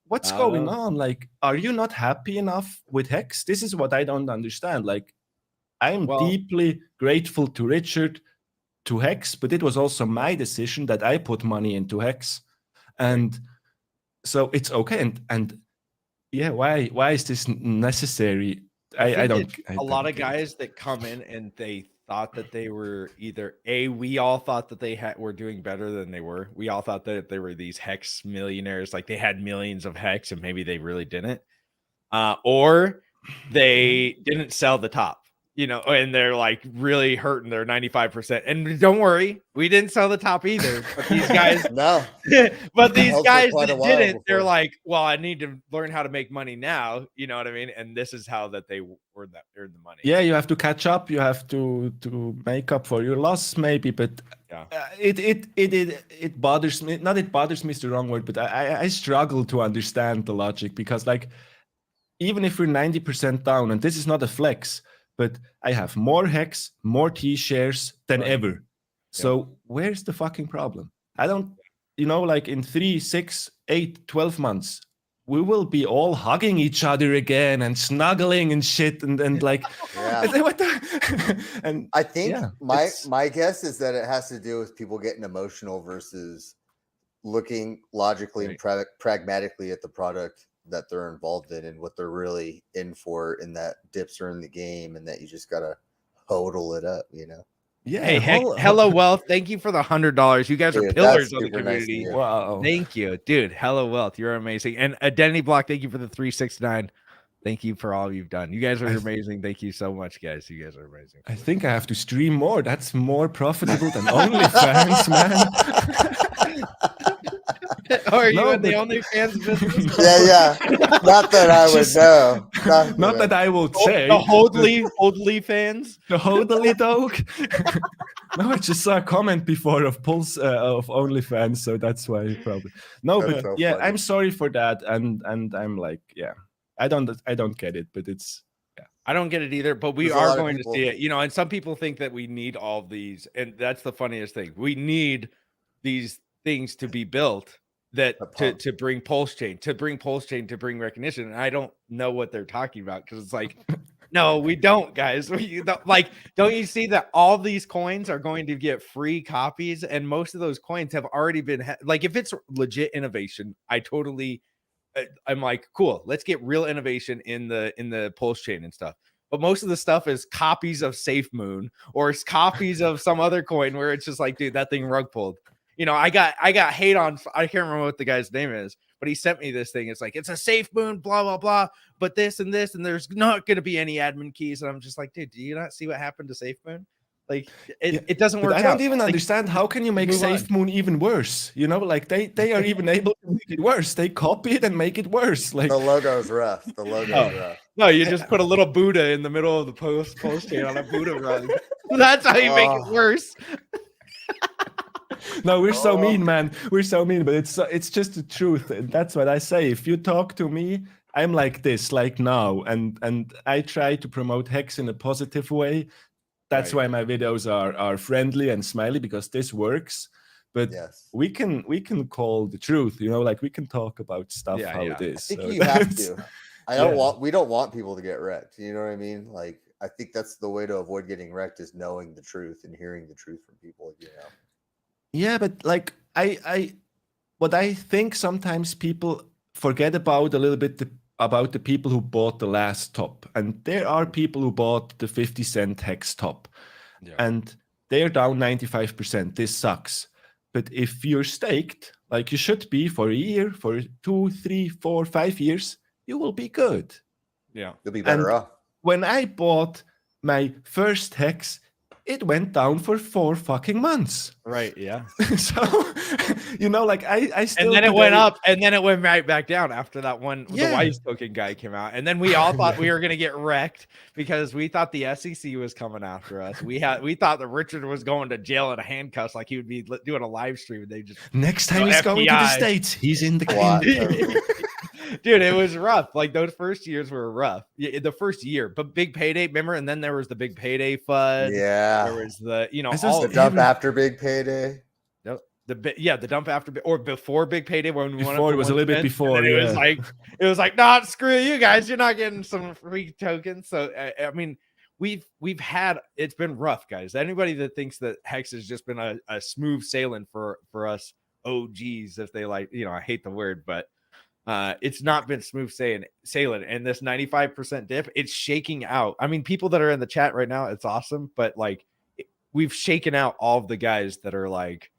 What's going on? Like, are you not happy enough with Hex? This is what I don't understand. Like, I'm deeply grateful to Richard, to Hex, but it was also my decision that I put money into Hex. And so it's okay. And yeah, why is this necessary? I don't. A lot of guys that come in and they thought that they were either we all thought that they were doing better than they were. We all thought that they were these Hex millionaires, like they had millions of Hex, and maybe they really didn't, or they didn't sell the top. And they're like really hurting their 95%. And don't worry, we didn't sell the top either. But these guys, no. But these guys that didn't, they're like, well, I need to learn how to make money now. You know what I mean? And this is how that they earned the money. Yeah, you have to catch up. You have to make up for your loss, maybe. But it bothers me. Not it bothers me is the wrong word, but I struggle to understand the logic, because like even if we're 90% down, and this is not a flex, but I have more Hex, more T shares than ever. So where's the fucking problem? I don't, like in 3, 6, 8, 12 months, we will be all hugging each other again and snuggling and shit and like, what the? And I think my guess is that it has to do with people getting emotional versus looking logically and pragmatically at the product that they're involved in and what they're really in for, and that dips are in the game, and that you just gotta hodl it up, Yeah. Hey, Hello Wealth, thank you for the $100. You guys are pillars of the community. Nice. Wow. Thank you, dude. Hello Wealth, you're amazing. And Identity Block, thank you for the 369. Thank you for all you've done. You guys are amazing. Thank you so much, guys. You guys are amazing. I think I have to stream more. That's more profitable than OnlyFans, man. Are you in the OnlyFans business? Yeah. Not that I would know. Not that I will say. The Holdly fans? The Holdly dog? No, I just saw a comment before of Pulse of OnlyFans, so that's why probably. No, That's but so yeah, funny. I'm sorry for that, and I'm like, I don't get it, but it's. I don't get it either, but we are going to see it, and some people think that we need all of these, and that's the funniest thing. We need these things to be built to bring PulseChain, to bring recognition. And I don't know what they're talking about, because it's like, no, we don't, guys. Don't you see that all these coins are going to get free copies, and most of those coins have already been like, if it's legit innovation, I'm like, cool, let's get real innovation in the PulseChain and stuff. But most of the stuff is copies of SafeMoon, or it's copies of some other coin where it's just like, dude, that thing rug pulled. I got hate on, I can't remember what the guy's name is, but he sent me this thing. It's like, it's a safe moon, blah, blah, blah, but this, and there's not going to be any admin keys. And I'm just like, dude, do you not see what happened to Safe Moon? Like, it doesn't work out. I don't even understand, how can you make Safe Moon even worse? You know, like they are even able to make it worse. They copy it and make it worse. Like, the logo's rough. The logo's rough. No, you just put a little Buddha in the middle of the PulseChain on a Buddha rug. That's how you make it worse. No, we're so mean, man. We're so mean, but it's just the truth. And that's what I say. If you talk to me, I'm like this, like now, and I try to promote HEX in a positive way. That's why my videos are friendly and smiley, because this works. But we can call the truth, you know, like we can talk about stuff how it is. I think you have to. We don't want people to get wrecked. You know what I mean? Like, I think that's the way to avoid getting wrecked, is knowing the truth and hearing the truth from people, you know. Yeah, but like what I think sometimes people forget about a little bit about the people who bought the last top. And there are people who bought the 50-cent HEX top. Yeah. And they're down 95%. This sucks. But if you're staked, like you should be for a year, for 2, 3, 4, 5 years, you will be good. Yeah. You'll be better off. When I bought my first HEX, it went down for 4 fucking months. Right, yeah. So, you know, like I still... And then it went up, and then it went right back down after that one, the Wise token guy came out. And then we all thought we were going to get wrecked because we thought the SEC was coming after us. We thought that Richard was going to jail in handcuffs, like he would be doing a live stream. And they just... Next time he's going to the States, he's in the kingdom. Dude, it was rough. Like, those first years were rough. The first year, but big payday, remember? And then there was the big payday FUD. Yeah. There was the, you know, all the dump after big payday. The dump after or before big payday, when we before, it was a little bit before. It was like, nah, screw you guys, you're not getting some free tokens. So I mean, we've had, it's been rough, guys. Anybody that thinks that HEX has just been a smooth sailing for us OGs, if they like, you know, I hate the word, but it's not been smooth sailing. And this 95% dip, it's shaking out. I mean, people that are in the chat right now, it's awesome, but like, we've shaken out all of the guys that are like,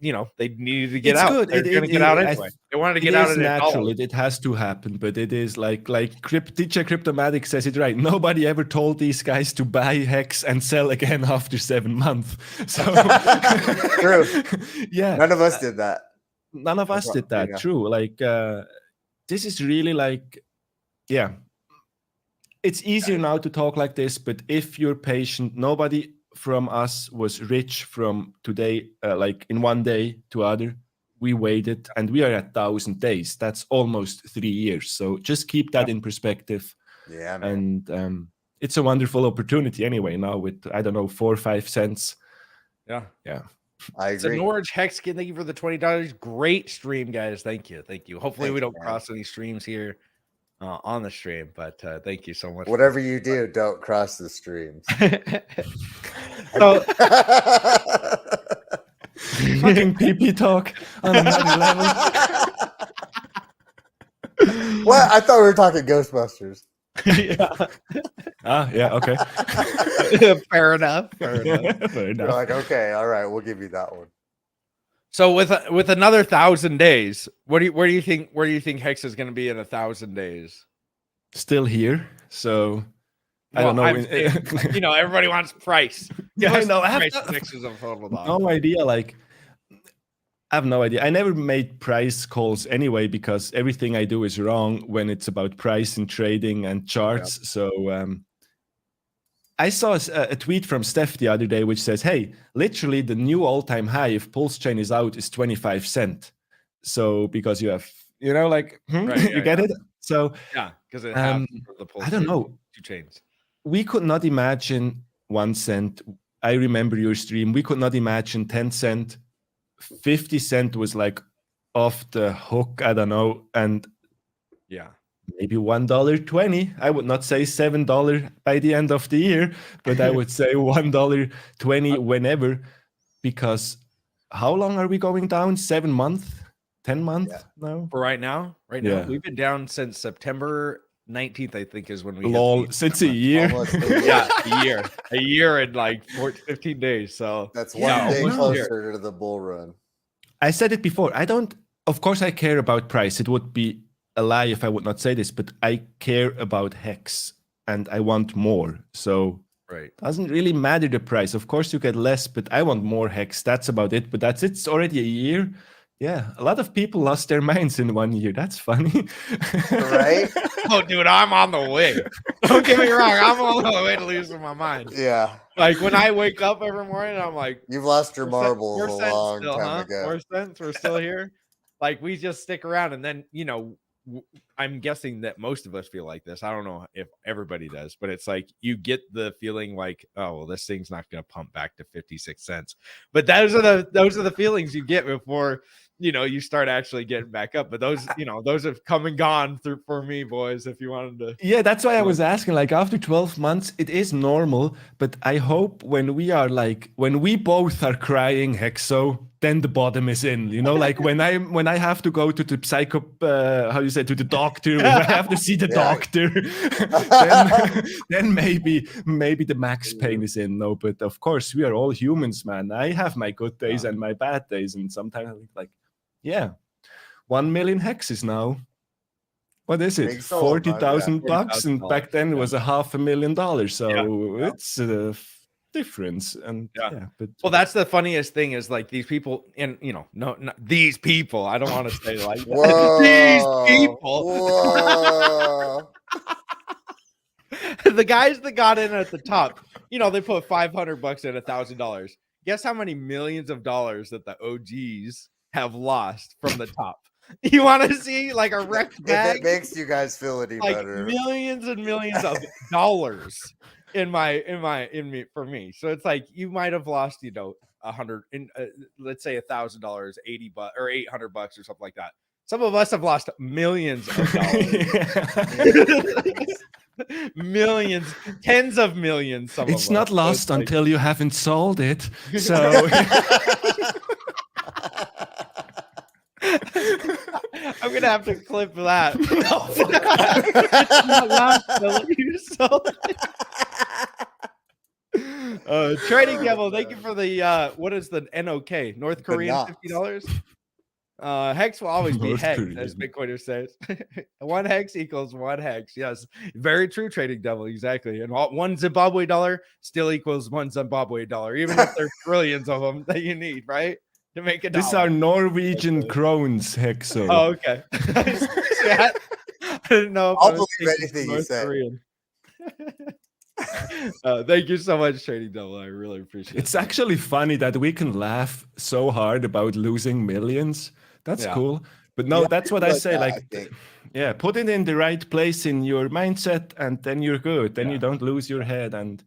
you know, they needed to get out. Good. They're going to get out anyway. They wanted to get out. It is natural. It has to happen, but it is like DJ Cryptomatic says it right. Nobody ever told these guys to buy HEX and sell again after 7 months. So true. Yeah, none of us did that. None of us did that. True. Like this is really like, yeah. It's easier now to talk like this, but if you're patient, nobody from us was rich from today, like in one day to other. We waited, and we are at 1,000 days. That's almost 3 years. So just keep that in perspective. Yeah, man. And it's a wonderful opportunity anyway. Now with, I don't know, 4 or 5 cents. Yeah. I agree. So Norwich Hexkin, thank you for the $20. Great stream, guys. Thank you. Hopefully we don't cross any streams here on the stream, but thank you so much. Whatever you do, don't cross the streams. So fucking PP talk on another level. What? I thought we were talking Ghostbusters. Yeah. Okay. Fair enough. You're like, okay, all right, we'll give you that one. So with another 1,000 days, where do you think HEX is going to be in 1,000 days? Still here. So I don't know. You know, everybody wants price. Yeah, I know. I have no idea. Like, I have no idea. I never made price calls anyway, because everything I do is wrong when it's about price and trading and charts. Yep. So I saw a tweet from Steph the other day, which says, hey, literally the new all-time high if PulseChain is out is 25 cents. So because you have, you know, like, you get it? So yeah, because it has the I don't know. 2 chains. We could not imagine 1 cent. I remember your stream. We could not imagine 10 cents. 50 cents was like off the hook. I don't know. And yeah, maybe $1.20. I would not say $7 by the end of the year, but I would say $1.20 whenever, because how long are we going down? 7 months? 10 months now? For right now? Right now, we've been down since September 19th, I think, is when we since a year. Yeah, a year and like 15 days. So that's one day closer to the bull run. I said it before. I don't of course I care about price. It would be a lie if I would not say this, but I care about HEX and I want more. So Right. doesn't really matter the price. Of course you get less, but I want more HEX. That's about it. But that's it. It's already a year. Yeah, a lot of people lost their minds in 1 year. That's funny. Right? Oh, dude, I'm on the way. Don't get me wrong. I'm on the way to losing my mind. Yeah. Like when I wake up every morning, I'm like, You've lost your marbles we're a sent long still, time huh? ago. We're still here. Like we just stick around, and then I'm guessing that most of us feel like this. I don't know if everybody does, but it's like you get the feeling like, oh well, this thing's not going to pump back to 56 cents. But those are the feelings you get before you start actually getting back up. But those have come and gone through for me, boys. If you wanted to, yeah, that's why I was asking. Like after 12 months, it is normal. But I hope when we both are crying, Hexo, then the bottom is in. Like when I have to go to the to the doctor, when I have to see the doctor, then maybe the max pain is in. No, but of course we are all humans, man. I have my good days and my bad days, and sometimes I think like, yeah, 1 million hexes now. What is it? $40,000, and back then it was $500,000. So it's a difference, and but well, that's the funniest thing is like these people, and no, these people. I don't want to say like these people. Whoa. The guys that got in at the top, they put $500 and $1,000. Guess how many millions of dollars that the OGs have lost from the top? You want to see like a wrecked bag? If it makes you guys feel any like better, millions and millions of dollars for me. So it's like you might have lost, 100 in let's say $1,000, $80 or $800 or something like that. Some of us have lost millions of dollars. Millions, tens of millions. It's not lost until you haven't sold it. So I'm gonna have to clip that. It's not lost, you sold it. Trading Devil, thank you for the what is the NOK? North Korean $50. Hex will always be hex, as Bitcoiner says. 1 hex equals 1 hex. Yes, very true, Trading Devil. Exactly. And 1 Zimbabwe dollar still equals 1 Zimbabwe dollar, even if there's trillions of them that you need, right? To make a dollar. These are Norwegian krones, Hexo. Oh, okay. I didn't know if I'll I was believe anything you say. Thank you so much, Trading Devil. I really appreciate it. It's actually funny that we can laugh so hard about losing millions. That's cool. But no, that's what I say. Put it in the right place in your mindset, and then you're good. Then you don't lose your head. And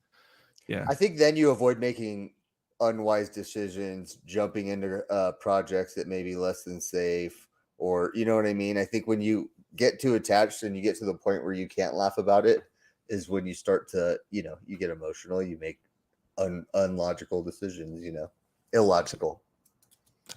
I think then you avoid making unwise decisions, jumping into projects that may be less than safe, or you know what I mean? I think when you get too attached and you get to the point where you can't laugh about it is when you start to, you get emotional, you make unlogical decisions, illogical.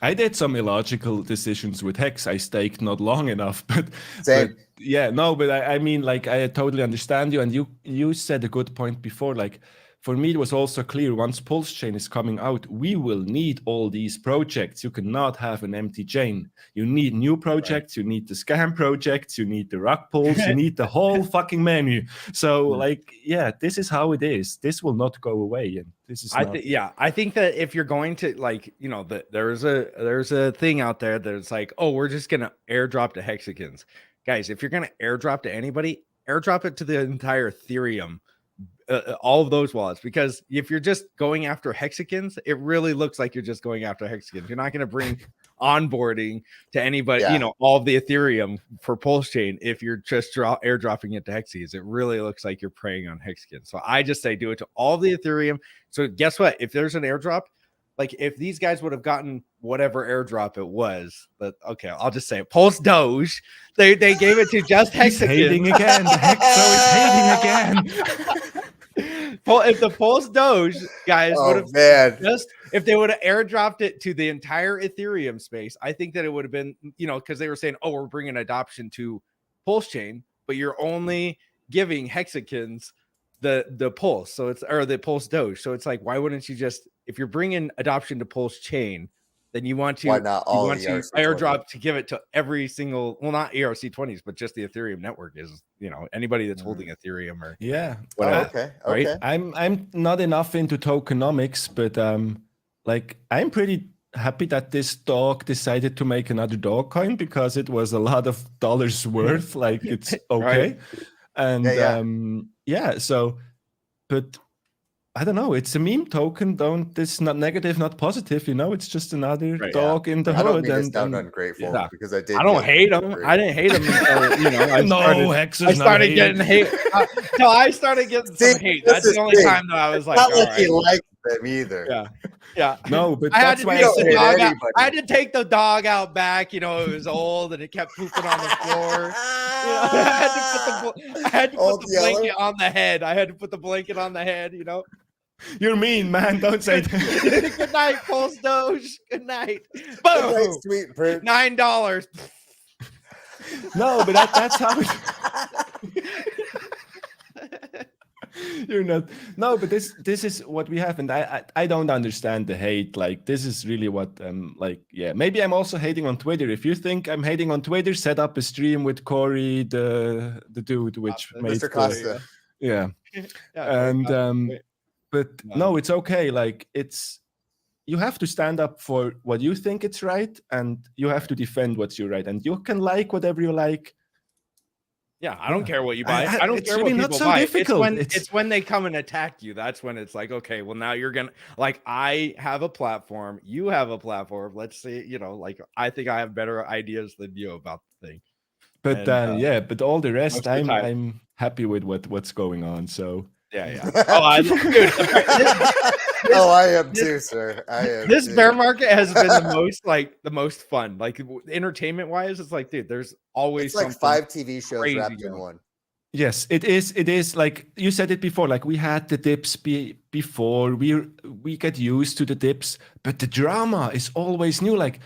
I did some illogical decisions with Hex. I staked not long enough, but I mean, like, I totally understand you. And you said a good point before, like, for me, it was also clear once PulseChain is coming out, we will need all these projects. You cannot have an empty chain. You need new projects. You need the scam projects. You need the rug pulls. You need the whole fucking menu. So, this is how it is. This will not go away. And this is I think that if you're going to there's a thing out there that's like, oh, we're just gonna airdrop to hexagons, guys. If you're gonna airdrop to anybody, airdrop it to the entire Ethereum. All of those wallets, because if you're just going after hexagons, it really looks like you're just going after hexagons. You're not going to bring onboarding to anybody, all of the Ethereum for PulseChain. If you're just airdropping it to hexagons, it really looks like you're preying on hexagons. So I just say do it to all of the Ethereum. So guess what? If there's an airdrop, like if these guys would have gotten whatever airdrop it was, but okay, I'll just say it. Pulse Doge, they gave it to just hexagons. Hating again. The Hexo is hating again. If the Pulse Doge guys would have if they would have airdropped it to the entire Ethereum space, I think that it would have been, because they were saying, oh, we're bringing adoption to PulseChain, but you're only giving hexagons the Pulse, so it's, or the Pulse Doge. So it's like, why wouldn't you just, if you're bringing adoption to PulseChain, then you want to Why not all ERC20? airdrop to give it to every single, well, not ERC20s, but just the Ethereum network is, anybody that's holding Ethereum or whatever. Okay. Right? I'm not enough into tokenomics, but like I'm pretty happy that this dog decided to make another dog coin because it was a lot of dollars worth. Like it's okay. And so, but I don't know. It's a meme token. It's not negative, not positive. It's just another dog in the hood. I don't mean to sound ungrateful because I did. I don't hate him. I didn't hate him until Hex I started getting hate. No, I started getting some hate. That's the only time that I was like, not like he liked them either. Yeah. No, but I had to that's why take the dog out. I had to take the dog out back. It was old and it kept pooping on the floor. I had to put the blanket on the head. I had to put the blanket on the head. You're mean, man. Don't say that. Good night, Pulse Doge. Good night. Good Boom. night, sweet prince. $9. No, but that's how it. You're not. No, but this is what we have, and I don't understand the hate. Like this is really what maybe I'm also hating on Twitter. If you think I'm hating on Twitter, set up a stream with Corey, the dude which made Mr. Costa. But no, it's okay. Like you have to stand up for what you think it's right, and you have to defend what's your right, and you can like whatever you like. Yeah, I don't care what you buy. I don't care really what people buy. Difficult. It's when they come and attack you. That's when it's like, okay, well now you're gonna I have a platform, you have a platform. Let's say, I think I have better ideas than you about the thing. But but all the rest, I'm happy with what's going on. So yeah. Oh, I am too, sir. I am. This bear market has been the most fun. Like entertainment wise, it's like, dude, there's always like 5 TV shows wrapped in one. Yes, it is. It is like you said it before. Like we had the dips before. We get used to the dips, but the drama is always new. Like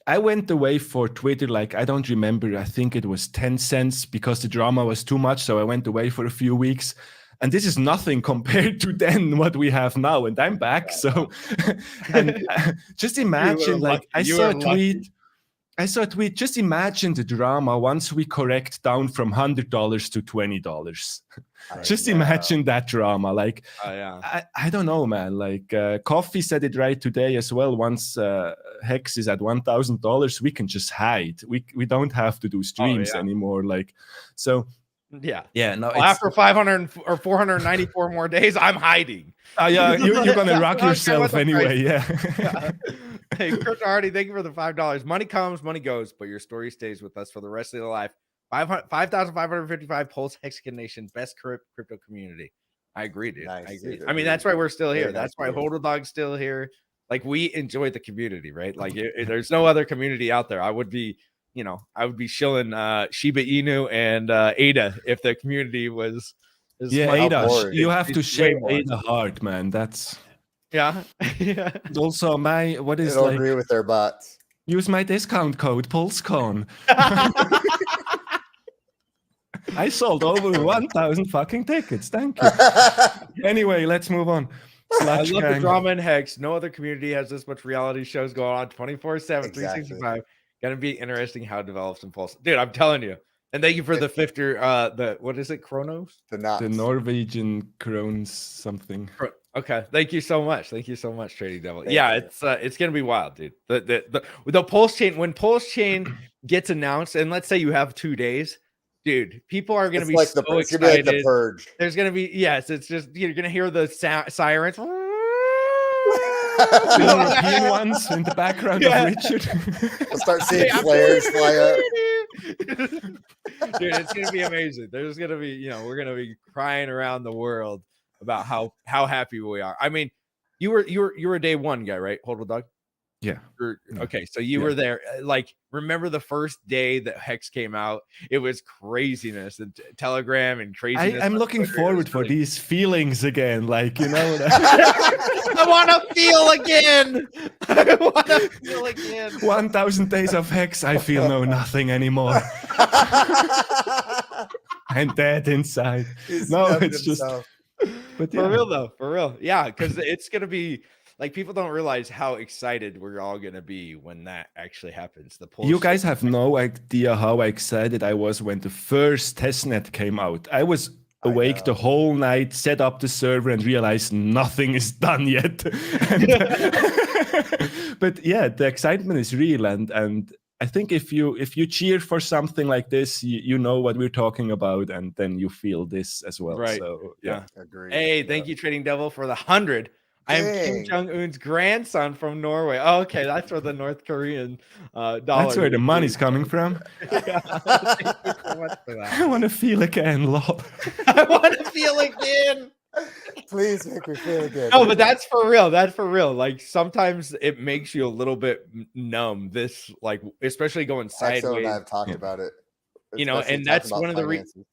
I went away for Twitter. Like I don't remember. I think it was 10 cents because the drama was too much. So I went away for a few weeks. And this is nothing compared to then what we have now. And I'm back. So and just imagine, like I saw a tweet. Just imagine the drama once we correct down from $100 to $20. Just imagine that drama. Like, I don't know, man. Like Coffee said it right today as well. Once Hex is at $1,000, we can just hide. We don't have to do streams anymore. Like, so. Yeah. No. After 500 or 494 more days, I'm hiding. You're gonna rock yourself anyway. Yeah. Hey, Crypto Hardy, thank you for the $5. Money comes, money goes, but your story stays with us for the rest of your life. 5,555 Pulse Hexagon Nation, best crypto community. I agree, dude. Nice, I agree. dude. I mean, that's why we're still here. Nice, that's why dude. Hodl Dog's still here. Like we enjoy the community, right? Like there's no other community out there. I would be shilling Shiba Inu and Ada if the community was. Ada. You have to share Ada hard, man. That's yeah. Also, It'll agree with their bots. Use my discount code PulseCon. I sold over 1,000 fucking tickets. Thank you. Anyway, let's move on. I love the drama in Hex. No other community has this much reality shows going on 24/7, 365. Gonna be interesting how it develops in Pulse. Dude, I'm telling you. And thank you for the 50 what is it, Chronos? The Norwegian Krones something. Okay, thank you so much. Thank you so much, Trading Devil. It's gonna be wild, dude. The Pulse Chain, when Pulse Chain gets announced, and let's say you have 2 days, dude, people are gonna be like so excited. It's gonna be like the Purge. There's gonna be it's just you're gonna hear the sirens. The European ones in the background of Richard. We'll start seeing flares fly up. Dude, it's gonna be amazing. There's gonna be, we're gonna be crying around the world about how happy we are. I mean, you were a day one guy, right? Hodl Dog? Yeah. Okay, so you were there. Like, remember the first day that Hex came out? It was craziness and Telegram and craziness. I'm looking forward for these feelings again. Like, I want to feel again. I want to feel again. 1,000 days of Hex. I feel nothing anymore. I'm dead inside. It's just. But for real though, for real, yeah, because it's gonna be like people don't realize how excited we're all gonna be when that actually happens. The You PulseChain. guys have no idea how excited I was when the first testnet came out. I was awake the whole night, set up the server, and realized nothing is done yet. But yeah, the excitement is real, and I think if you cheer for something like this, you know what we're talking about, and then you feel this as well. Right. So Yeah. Agreed. Hey, thank you, Trading Devil, for the 100. I am Kim Dang. Jong-un's grandson from Norway. Oh, okay, that's where the North Korean dollar. That's where the money's coming from. Yeah, thank you so much for that. I want to feel again, lol. I want to feel again. Please make me feel again. No, but that's for real. That's for real. Like sometimes it makes you a little bit numb. This, like, especially going Hexo and I sideways. have talked about it. You know, especially and talking that's about one of the finances.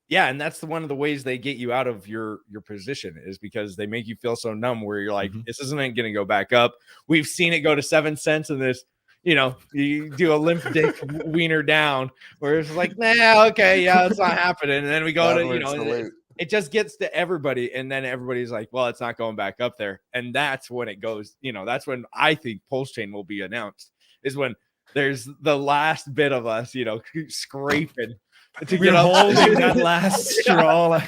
Yeah, and that's one of the ways they get you out of your position is because they make you feel so numb where you're like, this isn't going to go back up. We've seen it go to 7 cents in this. You know, you do a limp dick wiener down where it's like, nah, okay, yeah, it's not happening. And then we go to, you know, it just gets to everybody. And then everybody's like, well, it's not going back up there. And that's when it goes, you know, that's when I think PulseChain will be announced, is when there's the last bit of us, you know, scraping to We're get holding that last straw.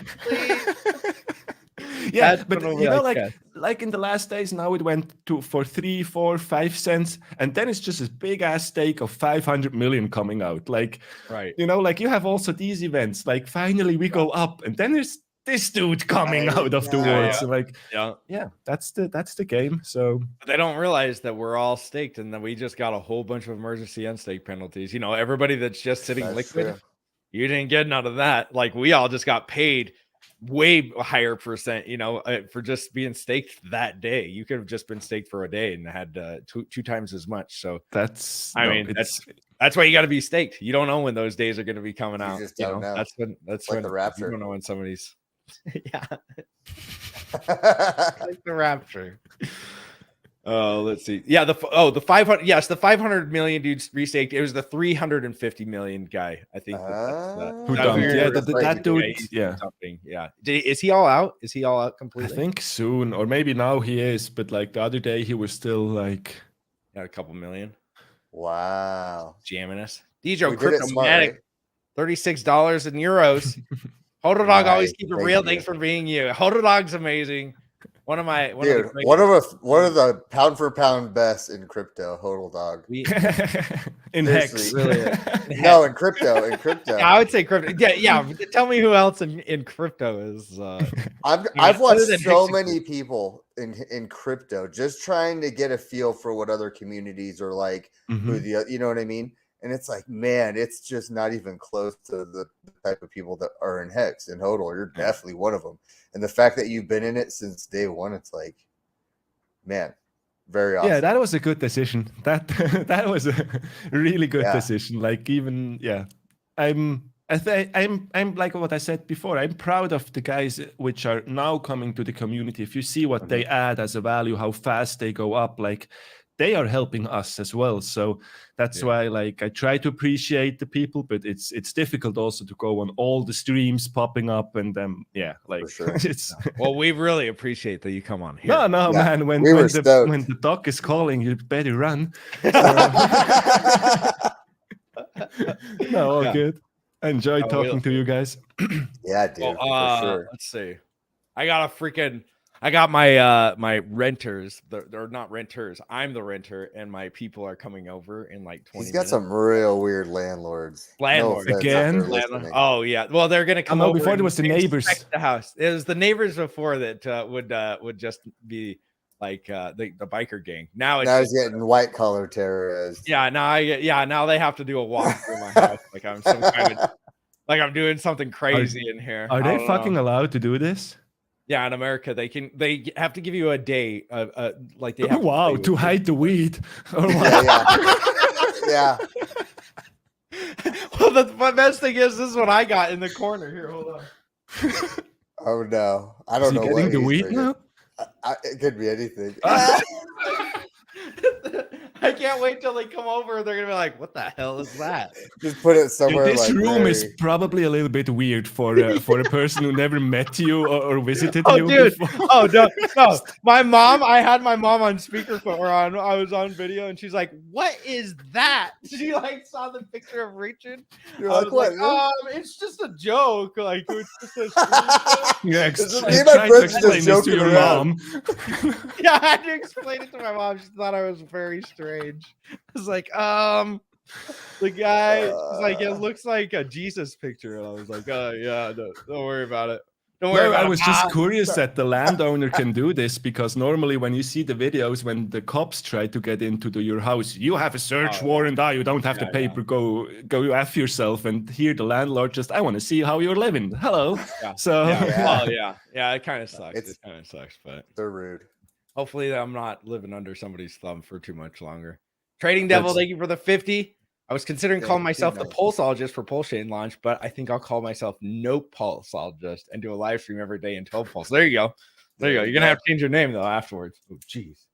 Yeah, That's but what you know, I like in the last days, now it went for 3, 4, 5 cents, and then it's just a big ass stake of 500 million coming out. Like, right, you know, like you have also these events. Like finally we go up, and then there's this dude coming out of the woods. Like, yeah, that's the game. So but they don't realize that we're all staked, and then we just got a whole bunch of emergency unstake penalties. You know, everybody that's just sitting liquid. True. You didn't get none of that. Like we all just got paid way higher percent, you know, for just being staked that day. You could have just been staked for a day and had two times as much. So that's, I mean, that's why you got to be staked. You don't know when those days are going to be coming out. Just don't know. That's when the rapture. You don't know when somebody's yeah, like the rapture. Oh, let's see. Yeah, the 500. Yes, the 500 million dudes restaked. It was the 350 million guy. I think who dumped. Yeah, that dude. Yeah, something. Yeah. Is he all out? Is he all out completely? I think soon, or maybe now he is. But like the other day, he was still like a couple million. Wow, jamming us. DJ Cryptomatic, $36 in euros. Hodl Dog always keep it real. Thanks for being you. Hodl Dog's amazing. One of the pound for pound best in crypto. Hodl Dog in HEX. Really? No, in crypto. Yeah, I would say crypto. Yeah. Tell me who else in crypto is. I've watched so many people in crypto just trying to get a feel for what other communities are like. You know what I mean? And it's like, man, it's just not even close to the type of people that are in HEX and HODL. You're definitely one of them. And the fact that you've been in it since day one, it's like, man, very awesome. Yeah, that was a good decision. That was a really good decision. Like even, I'm like what I said before. I'm proud of the guys which are now coming to the community. If you see what they add as a value, how fast they go up, like they are helping us as well. So that's why, like, I try to appreciate the people, but it's difficult also to go on all the streams popping up and like it's. Well, we really appreciate that you come on here. No, man. When the doc is calling, you better run. All good. I enjoyed talking to you guys. Yeah, dude. For sure. Let's see. I got my my renters. They're not renters. I'm the renter, and my people are coming over in like 20 He's got some real weird landlords. Again? Oh yeah. Well, they're gonna come over. Before it was the neighbors. The house. It was the neighbors before that would just be like the biker gang. Now he's getting white collar terrorized. Yeah. Now they have to do a walk through my house. Like I'm some kind of like I'm doing something crazy in here. Are they fucking allowed to do this? Yeah, in America, they have to give you a day. Like they have to hide the weed. Yeah. Well, the best thing is this is what I got in the corner here. Hold on. Oh no, I don't know what the weed now. It could be anything. I can't wait till they come over and they're gonna be like, "What the hell is that?" Just put it somewhere. This like room is very... probably a little bit weird for a person who never met you or visited Oh, you dude. before. Oh, no. My mom, I had my mom on speakerphone or I was on video and she's like, "What is that?" She like saw the picture of Richard. You're I like, was what? like, it's just a joke. Like, it's just a screenshot. Yeah, Me and my friends just explain this to joking your around. mom. Yeah, I had to explain it to my mom. She thought I was very strange. I was like, the guy, she's like, it looks like a Jesus picture. And I was like, oh, yeah, don't worry about it. Don't worry No, about I it. was just curious that the landowner can do this, because normally when you see the videos when the cops try to get into your house, you have a search warrant. You don't have the paper. Go F yourself. And here the landlord just, I want to see how you're living. Hello. Yeah. So Yeah, it kind of sucks. It kind of sucks, but they're rude. hopefully I'm not living under somebody's thumb for too much longer. Trading Devil, thank you for the 50. I was considering calling myself the Pulseologist for PulseChain launch, but I think I'll call myself No Pulseologist and do a live stream every day until Pulse. There you go. There you go. You're gonna have to change your name though afterwards. Oh, jeez.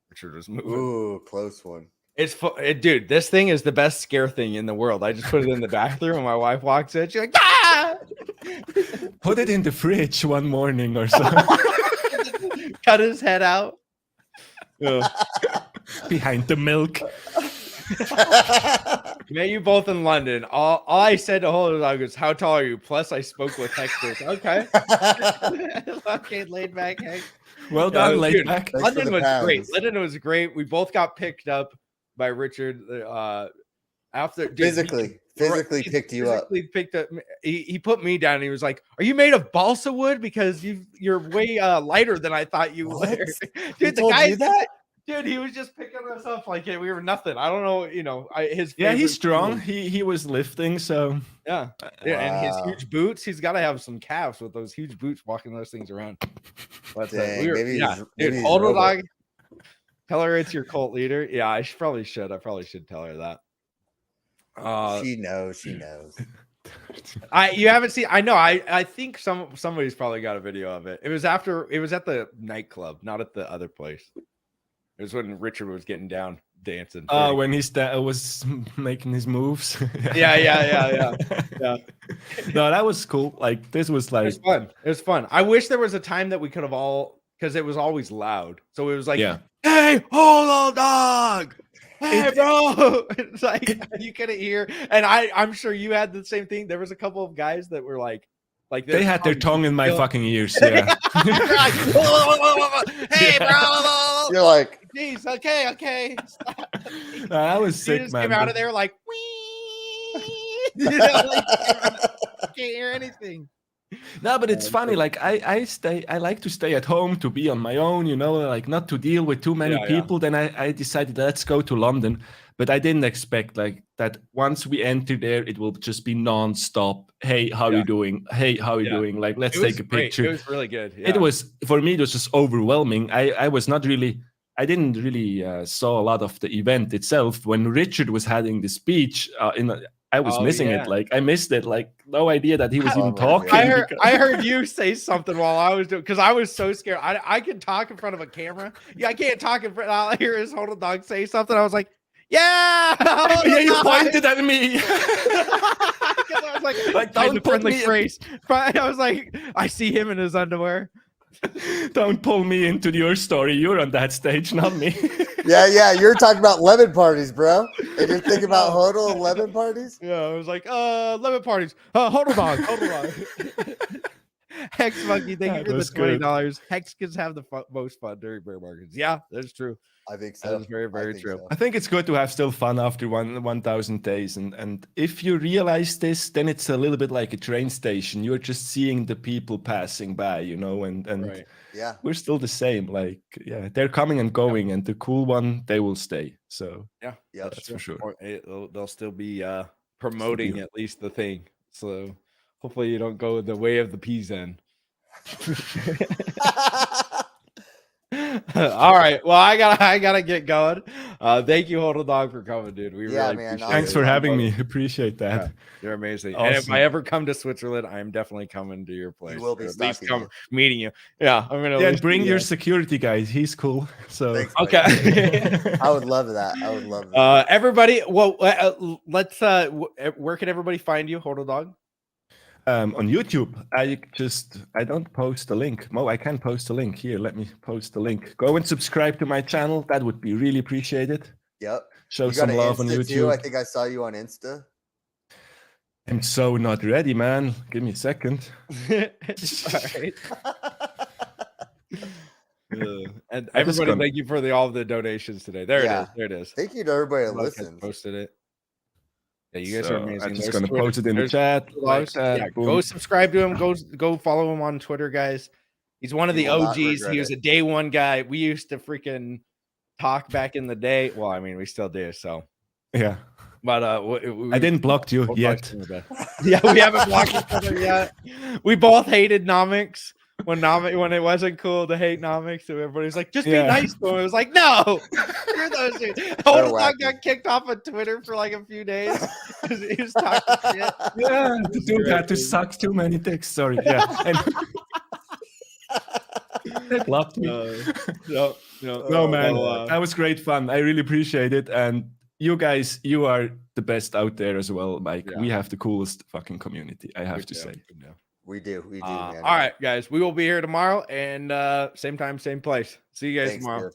Richard was moving. Ooh, close one. It's dude. This thing is the best scare thing in the world. I just put it in the bathroom, and my wife walks in. She's like, "Ah!" Put it in the fridge one morning or so. Cut his head out. Behind the milk. Met you both in London. All I said to hold dog was, "How tall are you?" Plus, I spoke with Hexers. Okay. Okay, laid back Hex. Well done, laid back. London was great. London was great. We both got picked up by Richard. After physically picked you up. Picked up. He put me down. And he was like, "Are you made of balsa wood? Because you're way lighter than I thought you were." Dude, the guy that. Dude, he was just picking us up like we were nothing. I don't know, he's strong. He was lifting, so yeah. And his huge boots. He's got to have some calves with those huge boots walking those things around. But dude, hold dog. Tell her it's your cult leader. Yeah, I probably should tell her that. She knows. You haven't seen. I know. I think somebody's probably got a video of it. It was at the nightclub, not at the other place. It was when Richard was getting down dancing. Oh, when he was making his moves. Yeah. No, that was cool. Like, this was like, it was fun. I wish there was a time that we could have all, because it was always loud. So it was like, hey, hold on, dog. Hey, bro. It's like you couldn't hear. And I'm sure you had the same thing. There was a couple of guys that were like they had their tongue in my fucking ears. Yeah. Hey, bro. You're like, jeez, okay. I was sick, just man. Came out of there like, wee. Can't hear anything. No, but it's funny. Like I like to stay at home, to be on my own, like not to deal with too many people. Then I decided, let's go to London. But I didn't expect like that once we enter there, it will just be non-stop. Hey, how are you doing? Hey, how are you doing? Like, let's take a picture. It was really good. Yeah. It was, for me, it was just overwhelming. I didn't really saw a lot of the event itself. When Richard was having the speech, I was missing it. Like, I missed it. Like, no idea that he was even talking. I heard you say something while I was doing, because I was so scared. I could talk in front of a camera. Yeah, I can't talk in front. I'll hear his hold dog say something. I was like, yeah, you pointed at me. I was like don't put me phrase. I was like, I see him in his underwear. Don't pull me into your story. You're on that stage, not me. Yeah. You're talking about lemon parties, bro. And you're thinking about hodl and lemon parties? Yeah, I was like, lemon parties. Hodl dog. Hex Monkey, thank you for the $20. Hex kids have the most fun during bear markets. Yeah, that's true. I think so. That is very, very true. So. I think it's good to have still fun after 1,000 days. And if you realize this, then it's a little bit like a train station. You're just seeing the people passing by, and right. Yeah, we're still the same. Like, they're coming and going, and the cool one, they will stay. So yeah, that's for sure. They'll still be promoting at least the thing. So hopefully you don't go the way of the peas then. All right. Well, I gotta get going. Thank you, Hold Dog, for coming, dude. We Yeah, really man, appreciate Thanks it. for having me. Appreciate that. Yeah, you're amazing. Awesome. And if I ever come to Switzerland, I'm definitely coming to your place. You will be or at least stalking come meeting you. Yeah, I'm gonna. Yeah, at and least bring do your that. security guy. He's cool. So Thanks, Mike. Okay. I would love that. I would love that. Everybody, well, let's. Where can everybody find you, Hold Dog? on YouTube, I don't post a link. Mo, I can post a link here. Let me post the link. Go and subscribe to my channel. That would be really appreciated. Yep. Show You got some an love on Insta YouTube. too? I think I saw you on Insta. I'm so not ready, man. Give me a second. All right. And I just everybody, gonna- thank you for all of the donations today. There it is. There it is. Thank you to everybody that Look, I listened. posted it. Yeah, you guys So are amazing. I'm just There's gonna Twitter- post it in the there's chat. Like blogs. that. Yeah, Boom. go subscribe to him. Go follow him on Twitter, guys. He's one of You the will not OGs. regret He was it. a day one guy. We used to freaking talk back in the day. Well, I mean, we still do. So, Yeah. but I didn't block you we'll yet. talk soon. Yeah, we haven't blocked each other yet. We both hated Nomics when it wasn't cool to hate Nomics. So everybody's like, just be Yeah. nice to him. It was like, no, you're those dudes. Hold Dog wacky. got kicked off of Twitter for like a few days because he was talking shit. Yeah, the was dude had to great. suck too many dicks. Sorry. Yeah. And they blocked me. No, No, man, well, that was great fun. I really appreciate it. And you guys, you are the best out there as well, Mike. Yeah. We have the coolest fucking community, I have good to deal, say. good deal. We do, man. All right, guys, we will be here tomorrow and same time, same place. See you guys Thanks, tomorrow. dude.